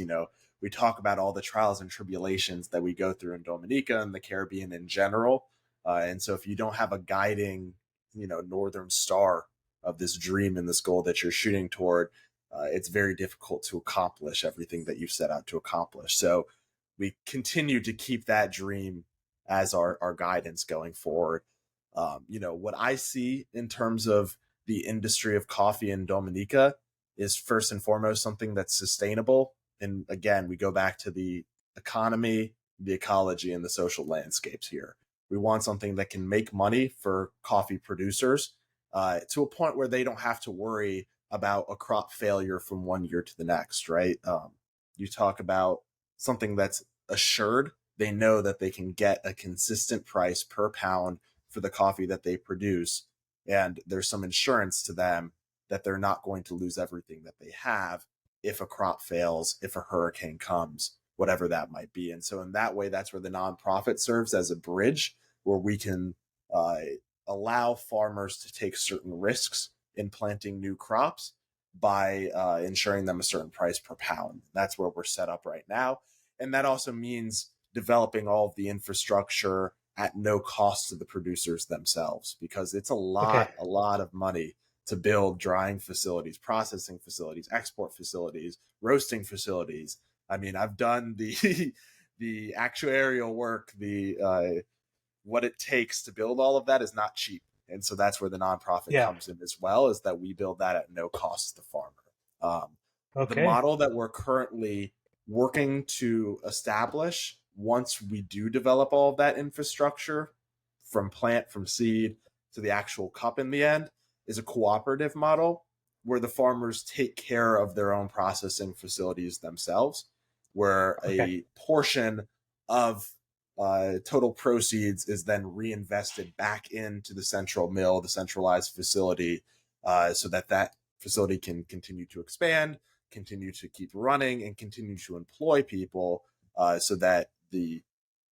we talk about all the trials and tribulations that we go through in Dominica and the Caribbean in general. And so if you don't have a guiding, northern star of this dream and this goal that you're shooting toward, it's very difficult to accomplish everything that you've set out to accomplish. So we continue to keep that dream as our guidance going forward. What I see in terms of the industry of coffee in Dominica is first and foremost something that's sustainable. And again, we go back to the economy, the ecology, and the social landscapes here. We want something that can make money for coffee producers, to a point where they don't have to worry about a crop failure from one year to the next, right? You talk about something that's assured. They know that they can get a consistent price per pound for the coffee that they produce. And there's some insurance to them that they're not going to lose everything that they have if a crop fails, if a hurricane comes, whatever that might be. And so, in that way, that's where the nonprofit serves as a bridge where we can uh, allow farmers to take certain risks in planting new crops by ensuring them a certain price per pound. That's where we're set up right now. And that also means developing all of the infrastructure at no cost to the producers themselves, because it's a Okay. lot of money to build drying facilities, processing facilities, export facilities, roasting facilities. I mean, I've done the the actuarial work, the what it takes to build all of that is not cheap. And so that's where the nonprofit Yeah. comes in as well, is that we build that at no cost to the farmer. The Okay. model that we're currently working to establish, once we do develop all of that infrastructure from plant, from seed to the actual cup in the end, is a cooperative model where the farmers take care of their own processing facilities themselves, where Okay. a portion of total proceeds is then reinvested back into the central mill, the centralized facility, so that that facility can continue to expand, continue to keep running, and continue to employ people, so that the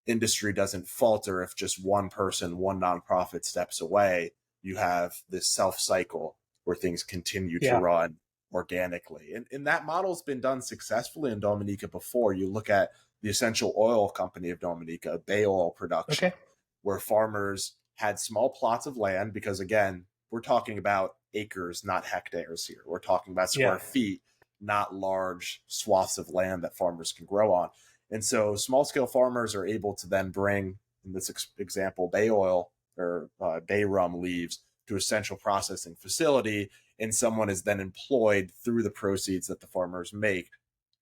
industry doesn't falter if just one person, one nonprofit steps away. You have this self cycle where things continue to Yeah. run organically. And that model's been done successfully in Dominica before. You look at the essential oil company of Dominica, bay oil production, Okay. where farmers had small plots of land, because again, we're talking about acres, not hectares here. We're talking about Yeah. square feet, not large swaths of land that farmers can grow on. And so small scale farmers are able to then bring, in this example, bay oil or bay rum leaves to a central processing facility. And someone is then employed through the proceeds that the farmers make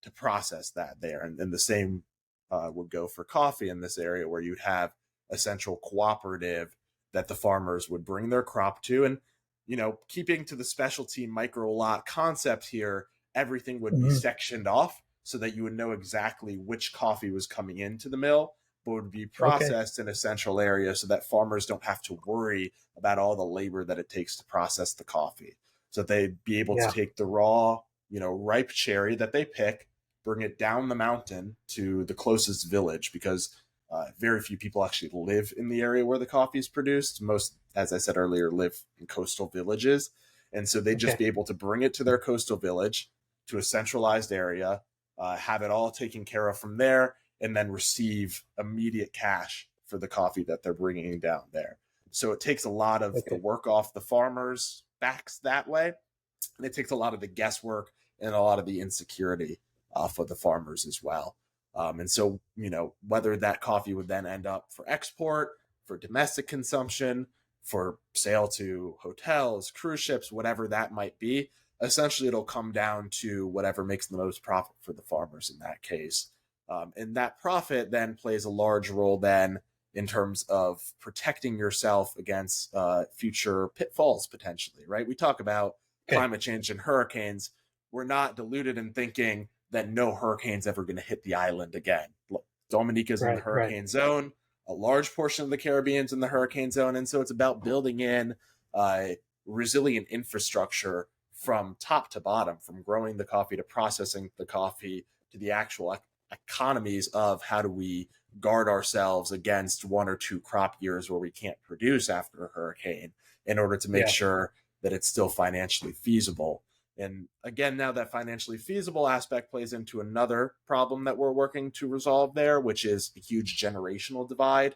to process that there. And the same would go for coffee in this area, where you'd have a central cooperative that the farmers would bring their crop to. And, keeping to the specialty micro lot concept here, everything would be Hmm. sectioned off so that you would know exactly which coffee was coming into the mill, but would be Okay. processed in a central area so that farmers don't have to worry about all the labor that it takes to process the coffee. So they'd be able to Yeah. take the raw, ripe cherry that they pick, bring it down the mountain to the closest village, because very few people actually live in the area where the coffee is produced. Most, as I said earlier, live in coastal villages. And so they'd just Okay. be able to bring it to their coastal village, to a centralized area, have it all taken care of from there, and then receive immediate cash for the coffee that they're bringing down there. So it takes a lot of the Okay. work off the farmers' backs that way. And it takes a lot of the guesswork and a lot of the insecurity for the farmers as well. And so, whether that coffee would then end up for export, for domestic consumption, for sale to hotels, cruise ships, whatever that might be, essentially it'll come down to whatever makes the most profit for the farmers in that case. And that profit then plays a large role then in terms of protecting yourself against future pitfalls potentially, right? We talk about Okay. climate change and hurricanes. We're not deluded in thinking that no hurricane's ever going to hit the island again. Dominica's in the Right. Right. hurricane zone. A large portion of the Caribbean's in the hurricane zone. And so it's about building in resilient infrastructure from top to bottom, from growing the coffee to processing the coffee to the actual economies of how do we guard ourselves against one or two crop years where we can't produce after a hurricane, in order to make Yeah. sure that it's still financially feasible. And again, now that financially feasible aspect plays into another problem that we're working to resolve there, which is a huge generational divide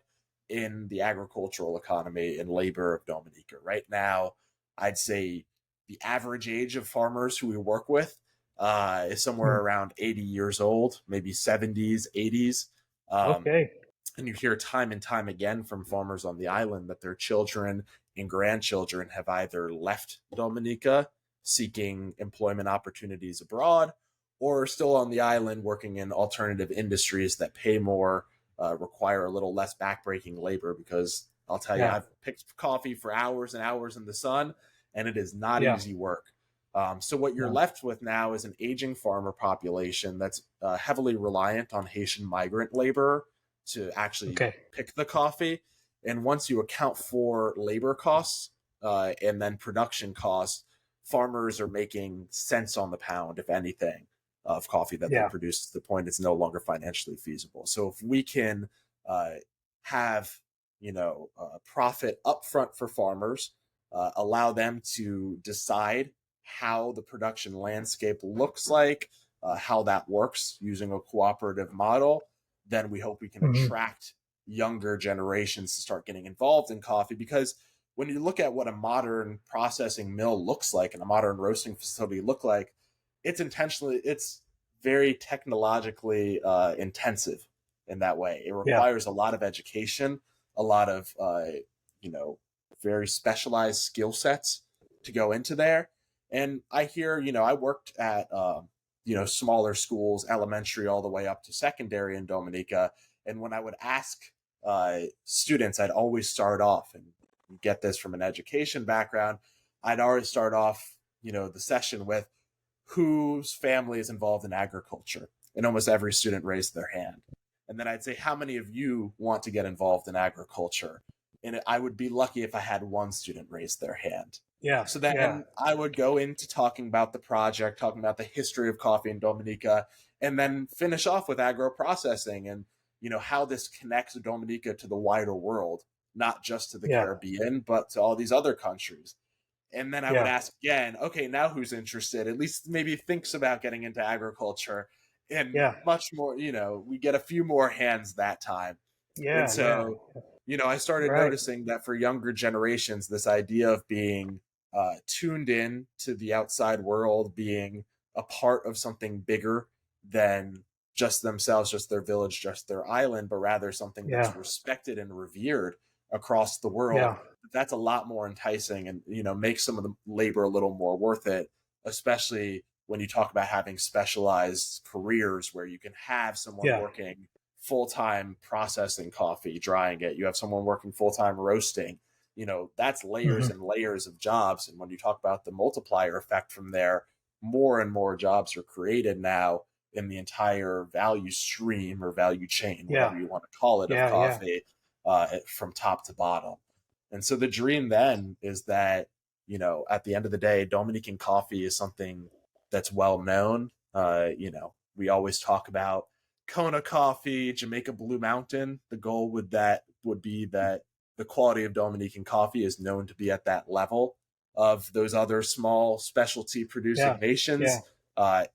in the agricultural economy and labor of Dominica. Right now, I'd say the average age of farmers who we work with is somewhere Hmm. around 80 years old, maybe 70s, 80s. Um, Okay. and you hear time and time again from farmers on the island that their children and grandchildren have either left Dominica seeking employment opportunities abroad, or are still on the island working in alternative industries that pay more, require a little less backbreaking labor. Because I'll tell you, Yeah. I've picked coffee for hours and hours in the sun, and it is not Yeah. easy work. So what you're No. left with now is an aging farmer population that's heavily reliant on Haitian migrant labor to actually Okay. pick the coffee. And once you account for labor costs and then production costs, farmers are making cents on the pound, if anything, of coffee that they Yeah. produce, to the point it's no longer financially feasible. So if we can uh, have profit upfront for farmers, allow them to decide how the production landscape looks like, how that works using a cooperative model, then we hope we can Hmm. attract younger generations to start getting involved in coffee. Because when you look at what a modern processing mill looks like and a modern roasting facility look like, it's very technologically intensive in that way. It Yeah. requires a lot of education, a lot of you know very specialized skill sets to go into there. And I hear, I worked at smaller schools, elementary all the way up to secondary in Dominica. And when I would ask students, I'd always start off, and you get this from an education background, I'd always start off, the session with whose family is involved in agriculture. And almost every student raised their hand. And then I'd say, how many of you want to get involved in agriculture? And I would be lucky if I had one student raise their hand. Yeah. So Yeah. then I would go into talking about the project, talking about the history of coffee in Dominica, and then finish off with agro processing and how this connects Dominica to the wider world, not just to the Yeah. Caribbean, but to all these other countries. And then I would Yeah. ask again, okay, now who's interested? At least maybe thinks about getting into agriculture. And Yeah. much more, we get a few more hands that time. And Yeah. Yeah. so, I started Right. noticing that for younger generations, this idea of being tuned in to the outside world, being a part of something bigger than just themselves, just their village, just their island, but rather something Yeah. that's respected and revered across the world, Yeah. that's a lot more enticing and, makes some of the labor a little more worth it, especially when you talk about having specialized careers where you can have someone Yeah. working full-time processing coffee, drying it. You have someone working full-time roasting. That's layers Hmm. and layers of jobs. And when you talk about the multiplier effect from there, more and more jobs are created now in the entire value stream or value chain, Yeah. whatever you want to call it, of Yeah. Yeah. coffee, from top to bottom. And so the dream then is that, at the end of the day, Dominican coffee is something that's well known. We always talk about Kona coffee, Jamaica Blue Mountain. The goal would be that the quality of Dominican coffee is known to be at that level of those other small specialty producing Yeah. Yeah. nations.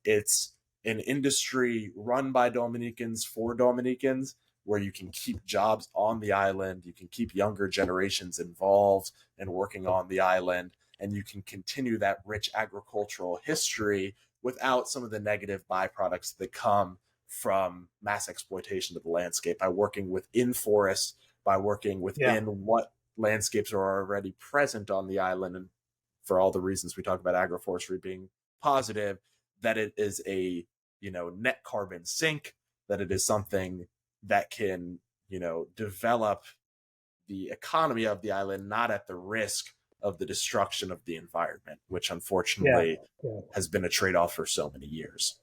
It's an industry run by Dominicans for Dominicans, where you can keep jobs on the island, you can keep younger generations involved and working on the island, and you can continue that rich agricultural history without some of the negative byproducts that come from mass exploitation of the landscape by working within forests, by working Yeah. within what landscapes are already present on the island. And for all the reasons we talk about agroforestry being positive, that it is a net carbon sink, that it is something that can develop the economy of the island, not at the risk of the destruction of the environment, which Yeah. unfortunately Yeah. has been a trade-off for so many years.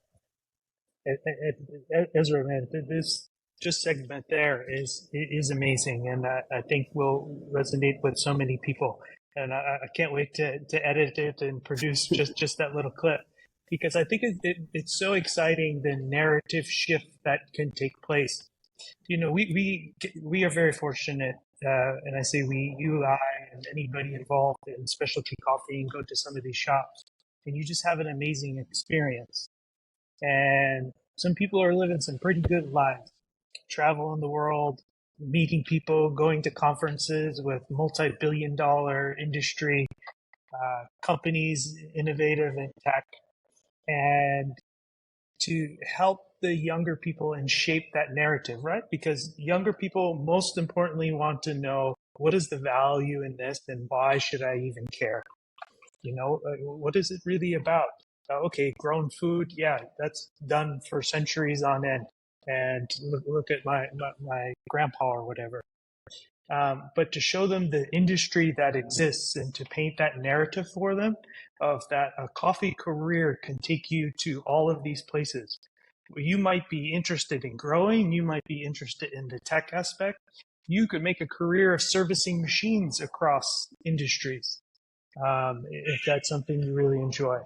Ezra, man, this just segment there is amazing, and I think will resonate with so many people. And I can't wait to edit it and produce just that little clip, because I think it's so exciting, the narrative shift that can take place. We are very fortunate, and I say we, you, I, and anybody involved in specialty coffee, and go to some of these shops, and you just have an amazing experience. And some people are living some pretty good lives, traveling the world, meeting people, going to conferences with multi-billion-dollar industry companies, innovative in tech, and to help the younger people and shape that narrative, right? Because younger people, most importantly, want to know, what is the value in this, and why should I even care? What is it really about? Okay, grown food, yeah, that's done for centuries on end. And look at my grandpa or whatever. But to show them the industry that exists and to paint that narrative for them of that a coffee career can take you to all of these places. You might be interested in growing, you might be interested in the tech aspect. You could make a career of servicing machines across industries, if that's something you really enjoy.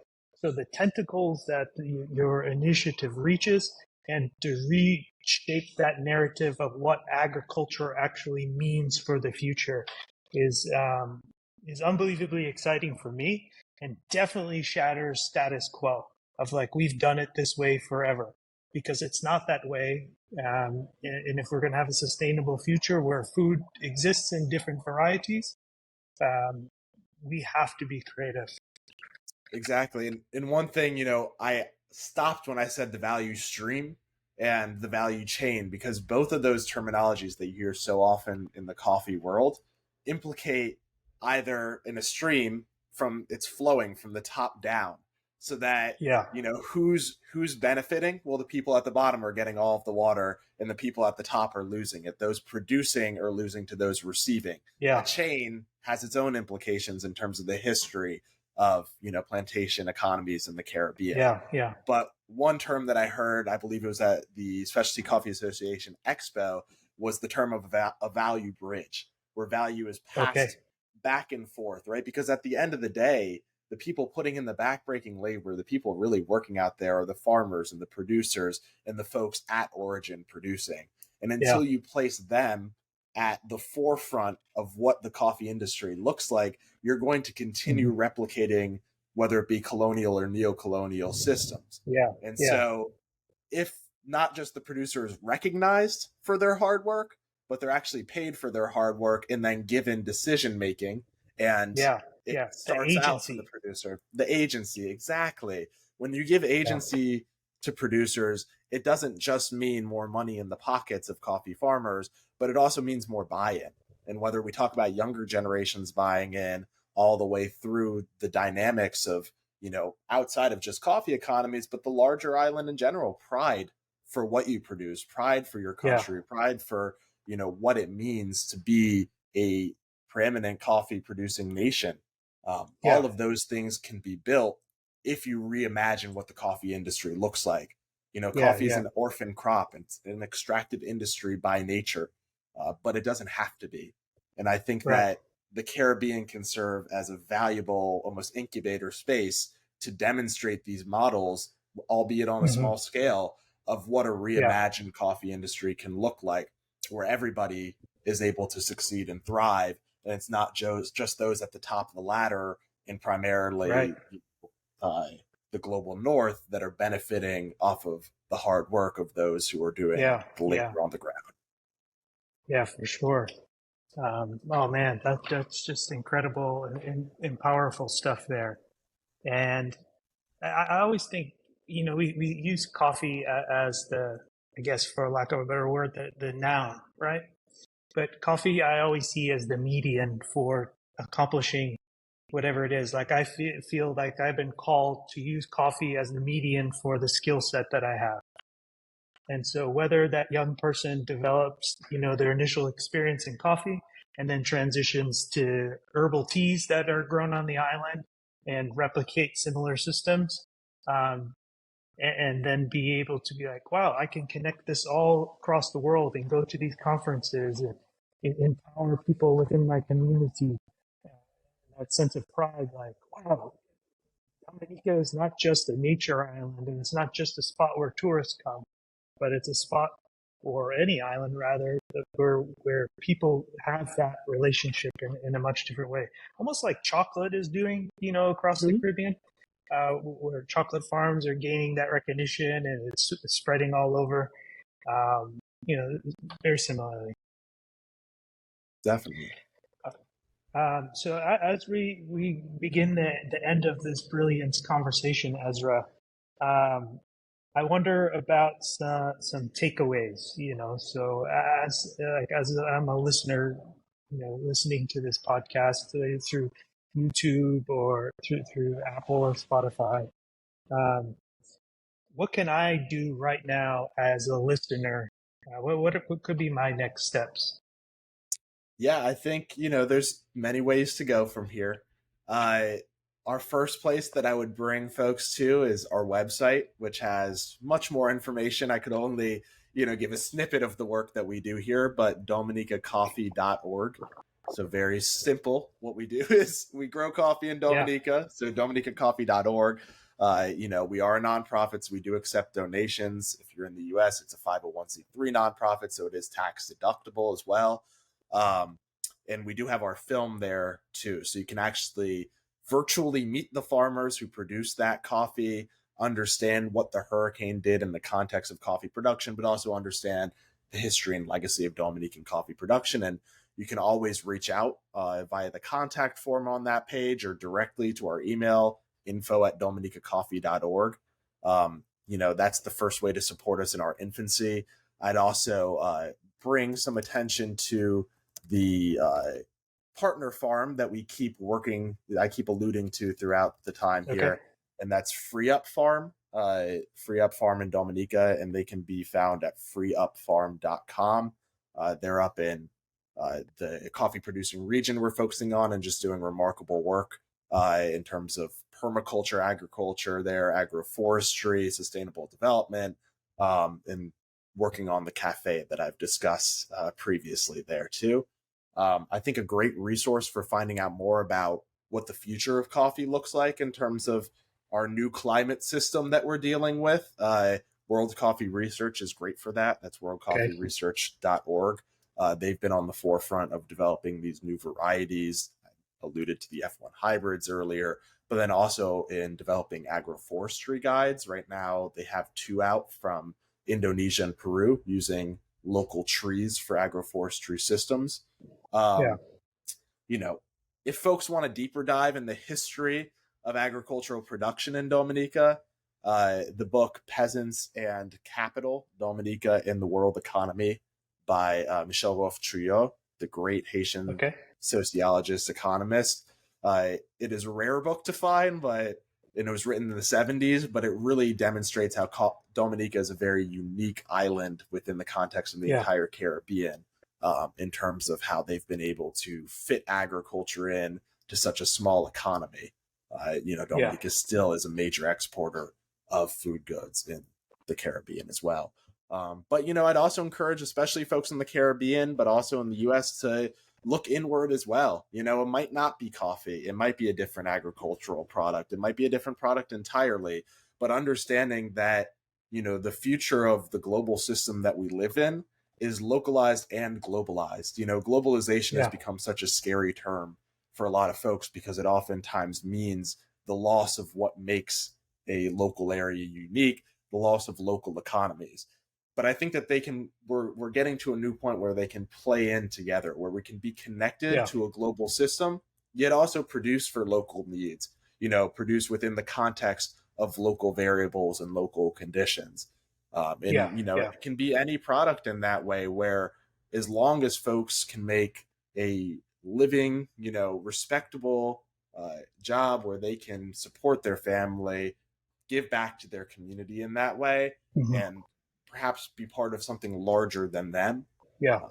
So the tentacles that your initiative reaches, and to reshape that narrative of what agriculture actually means for the future is unbelievably exciting for me, and definitely shatters status quo. of like, we've done it this way forever, because it's not that way. And if we're going to have a sustainable future where food exists in different varieties, um, we have to be creative. Exactly. And one thing, I stopped when I said the value stream and the value chain, because both of those terminologies that you hear so often in the coffee world implicate either in a stream from it's flowing from the top down, so that Yeah, who's benefiting. Well, the people at the bottom are getting all of the water and the people at the top are losing it. Those producing are losing to those receiving. A yeah, chain has its own implications in terms of the history of plantation economies in the Caribbean. yeah, yeah. But one term that I heard, I believe it was at the Specialty Coffee Association Expo, was the term of a value bridge, where value is Okay. passed back and forth, right? Because at the end of the day, the people putting in the backbreaking labor, the people really working out there, are the farmers and the producers and the folks at origin producing. And Yeah. until you place them at the forefront of what the coffee industry looks like, you're going to Hmm. continue replicating whether it be colonial or neo-colonial systems. Yeah. And Yeah. so if not just the producer is recognized for their hard work, but they're actually paid for their hard work and then given decision making, and Yeah. it Yeah. The starts out from the agency. producer, the agency. Exactly. When you give Yeah. agency to producers, it doesn't just mean more money in the pockets of coffee farmers, but it also means more buy-in. And whether we talk about younger generations buying in, all the way through the dynamics of, outside of just coffee economies, but the larger island in general, pride for what you produce, pride for your Yeah. country, pride for, what it means to be a preeminent coffee producing nation. Yeah. All of those things can be built if you reimagine what the coffee industry looks like. Yeah. Coffee is Yeah. an orphan crop. It's an extractive industry by nature, but it doesn't have to be. And I think Right. that the Caribbean can serve as a valuable, almost incubator space to demonstrate these models, albeit on a Hmm. small scale, of what a Yeah. reimagined coffee industry can look like, where everybody is able to succeed and thrive. And it's not just those at the top of the ladder and Right. primarily uh, the global north that are benefiting off of the hard work of those who are doing Yeah. the Yeah. labor on the ground. Yeah. For sure. Oh man, that's just incredible and powerful stuff there. And I always think, we use coffee as the, I guess, for lack of a better word, the noun, right? But coffee, I always see as the median for accomplishing whatever it is. Like, I feel like I've been called to use coffee as the median for the skill set that I have. And so whether that young person develops, their initial experience in coffee and then transitions to herbal teas that are grown on the island and replicate similar systems, um, and then be able to be like, wow, I can connect this all across the world and go to these conferences and empower people within my community. That sense of pride, like, wow, Dominica is not just a nature island, and it's not just a spot where tourists come, but it's a spot, or any island rather, where people have that relationship in a much different way. Almost like chocolate is doing, across the Mhm. Caribbean, where chocolate farms are gaining that recognition and it's spreading all over. Um, very similarly. Definitely. So as we begin the end of this brilliant conversation, Ezra, um, I wonder about some takeaways. So as I'm a listener, listening to this podcast through YouTube or through Apple or Spotify, um, what can I do right now as a listener? What could be my next steps? Yeah, I think, there's many ways to go from here. Uh, our first place that I would bring folks to is our website, which has much more information. I could only, give a snippet of the work that we do here, but dominicacoffee.org. So very simple. What we do is we grow coffee in Yeah, Dominica. So dominicacoffee.org. We are a nonprofit, so we do accept donations. If you're in the US, it's a 501c3 nonprofit, so it is tax deductible as well. Um, and we do have our film there too. So you can actually virtually meet the farmers who produce that coffee. understand what the hurricane did in the context of coffee production, but also understand the history and legacy of Dominican coffee production. And you can always reach out via the contact form on that page or directly to our email, info@dominicacoffee.org. That's the first way to support us in our infancy. I'd also bring some attention to the partner farm that I keep alluding to throughout the time Okay. here, and that's Free Up Farm, Free Up Farm in Dominica, and they can be found at freeupfarm.com. They're up in the coffee producing region we're focusing on and just doing remarkable work in terms of permaculture, agriculture there, agroforestry, sustainable development, and working on the cafe that I've discussed previously there too. I think a great resource for finding out more about what the future of coffee looks like in terms of our new climate system that we're dealing with. World Coffee Research is great for that. That's Okay. worldcoffeeresearch.org. They've been on the forefront of developing these new varieties. I alluded to the F1 hybrids earlier, but then also in developing agroforestry guides. Right now, they have 2 out from Indonesia and Peru using local trees for agroforestry systems. Yeah. Um, if folks want a deeper dive in the history of agricultural production in Dominica, the book Peasants and Capital, Dominica in the World Economy by Michel Wolfe-Trujillo, the great Haitian Okay. sociologist, economist. It is a rare book to find, but it was written in the 70s, but it really demonstrates how Dominica is a very unique island within the context of the Yeah. entire Caribbean, in terms of how they've been able to fit agriculture in to such a small economy. Yeah. Dominica still is a major exporter of food goods in the Caribbean as well. But I'd also encourage, especially folks in the Caribbean, but also in the U.S., to look inward as well. It might not be coffee. It might be a different agricultural product. It might be a different product entirely. But understanding that, the future of the global system that we live in is localized and globalized. Globalization has Yeah. become such a scary term for a lot of folks because it oftentimes means the loss of what makes a local area unique, the loss of local economies. But I think that we're getting to a new point where they can play in together, where we can be connected Yeah. to a global system, yet also produce for local needs, produce within the context of local variables and local conditions. Yeah. Yeah. It can be any product in that way where as long as folks can make a living, respectable job where they can support their family, give back to their community in that way, Mhm. and perhaps be part of something larger than them. Yeah. Uh,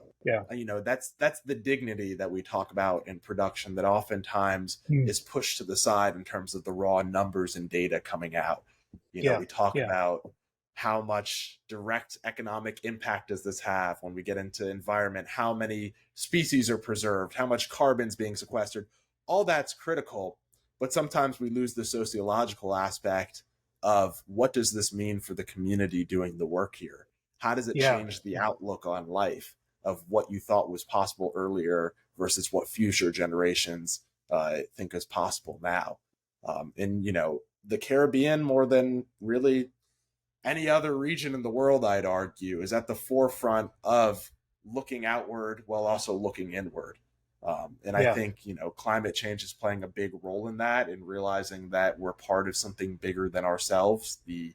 Yeah. that's the dignity that we talk about in production that oftentimes Mm. is pushed to the side in terms of the raw numbers and data coming out. Yeah. We talk Yeah. about how much direct economic impact does this have when we get into environment, how many species are preserved, how much carbon's being sequestered. All that's critical, but sometimes we lose the sociological aspect of what does this mean for the community doing the work here? How does it Yeah. change the outlook on life of what you thought was possible earlier versus what future generations think is possible now? And the Caribbean, more than really any other region in the world, I'd argue, is at the forefront of looking outward while also looking inward. And I Yeah. think, climate change is playing a big role in that, and realizing that we're part of something bigger than ourselves. The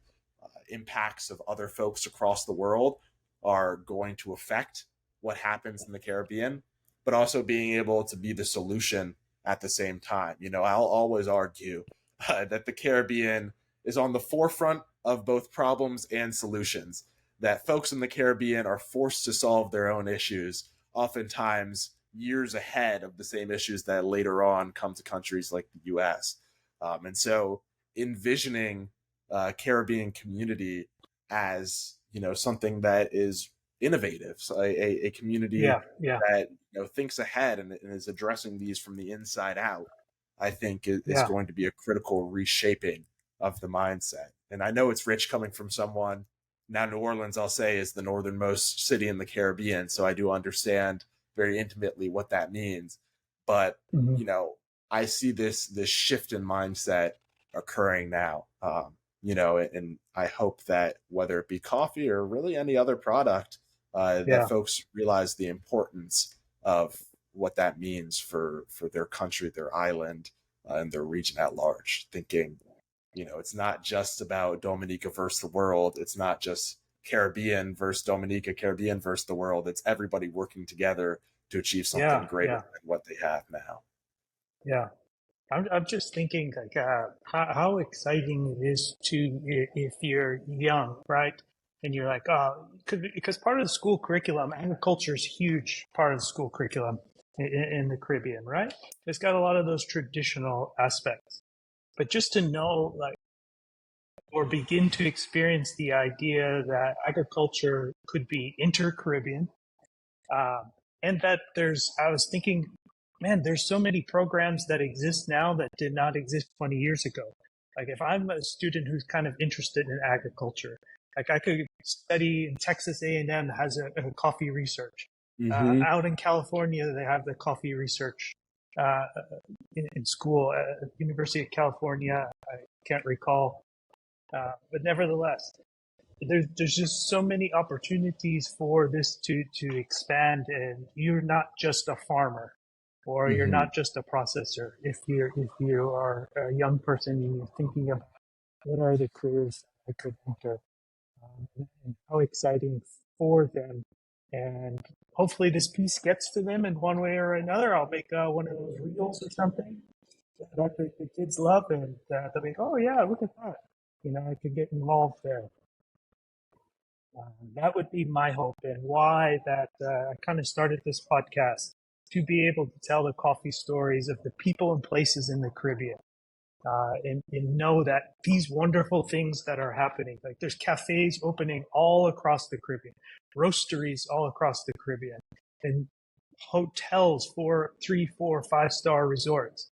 impacts of other folks across the world are going to affect what happens in the Caribbean, but also being able to be the solution at the same time. I'll always argue that the Caribbean is on the forefront of both problems and solutions, that folks in the Caribbean are forced to solve their own issues, oftentimes years ahead of the same issues that later on come to countries like the US. And so envisioning Caribbean community as, something that is innovative, so a community Yeah. Yeah. that thinks ahead and is addressing these from the inside out, I think is Yeah. going to be a critical reshaping of the mindset. And I know it's rich coming from someone. Now, New Orleans, I'll say, is the northernmost city in the Caribbean, so I do understand very intimately what that means. But Mhm. I see this shift in mindset occurring now. and I hope that whether it be coffee or really any other product, that Yeah. folks realize the importance of what that means for their country, their island, and their region at large. Thinking, it's not just about Dominica versus the world. It's not just Caribbean versus Dominica, Caribbean versus the world. It's everybody working together to achieve something Yeah. greater Yeah. than what they have now. Yeah. I'm just thinking like how exciting it is to if you're young, right? And you're like, oh, because part of the school curriculum, agriculture is a huge part of the school curriculum in the Caribbean, right? It's got a lot of those traditional aspects. But just to know, like, or begin to experience the idea that agriculture could be inter-Caribbean, um, and that I was thinking, man, there's so many programs that exist now that did not exist 20 years ago. Like if I'm a student who's kind of interested in agriculture, like I could study in Texas A&M has a coffee research. Mm-hmm. Out in California, they have the coffee research uh, in school at University of California. I can't recall, but nevertheless, there's just so many opportunities for this to expand, and you're not just a farmer or you're Mm-hmm. not just a processor. If you are a young person and you're thinking of what are the careers I could enter, and how exciting for them, and hopefully this piece gets to them in one way or another. I'll make one of those reels or something that the kids love, and they'll be, oh yeah, look at that. I could get involved there. That would be my hope, and why that I kind of started this podcast to be able to tell the coffee stories of the people and places in the Caribbean, and know that these wonderful things that are happening, like there's cafes opening all across the Caribbean, roasteries all across the Caribbean, and hotels for 3, 4, 5-star resorts,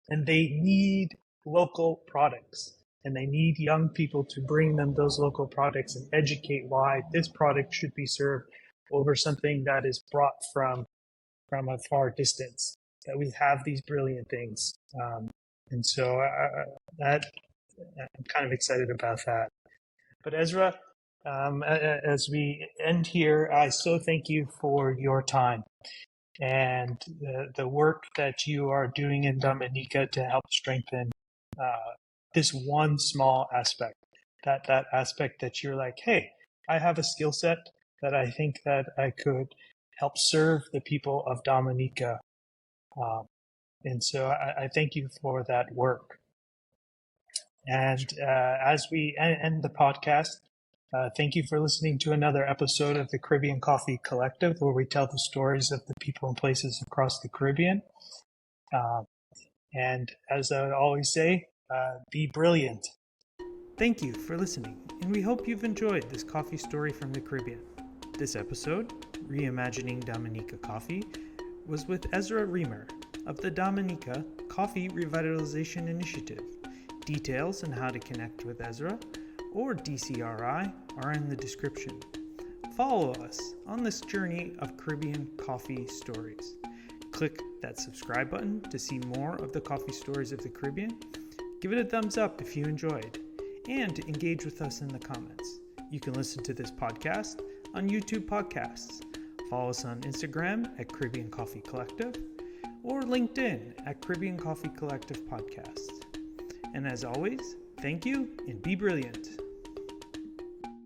and they need local products, and they need young people to bring them those local products and educate why this product should be served over something that is brought from a far distance. That we have these brilliant things, and so that I'm kind of excited about that. But Ezra, as we end here, I so thank you for your time and the work that you are doing in Dominica to help strengthen this one small aspect. That aspect that you're like, hey, I have a skill set that I think that I could help serve the people of Dominica. Um, and so I thank you for that work. And as we end the podcast, thank you for listening to another episode of the Caribbean Coffee Collective, where we tell the stories of the people and places across the Caribbean. And as I always say, be brilliant. Thank you for listening, and we hope you've enjoyed this coffee story from the Caribbean. This episode, Reimagining Dominica Coffee, was with Ezra Remer of the Dominica Coffee Revitalization Initiative. Details on how to connect with Ezra or DCRI are in the description. Follow us on this journey of Caribbean coffee stories. Click that subscribe button to see more of the coffee stories of the Caribbean. Give it a thumbs up if you enjoyed, and engage with us in the comments. You can listen to this podcast on YouTube Podcasts. Follow us on Instagram at Caribbean Coffee Collective or LinkedIn at Caribbean Coffee Collective Podcasts. And as always, thank you and be brilliant.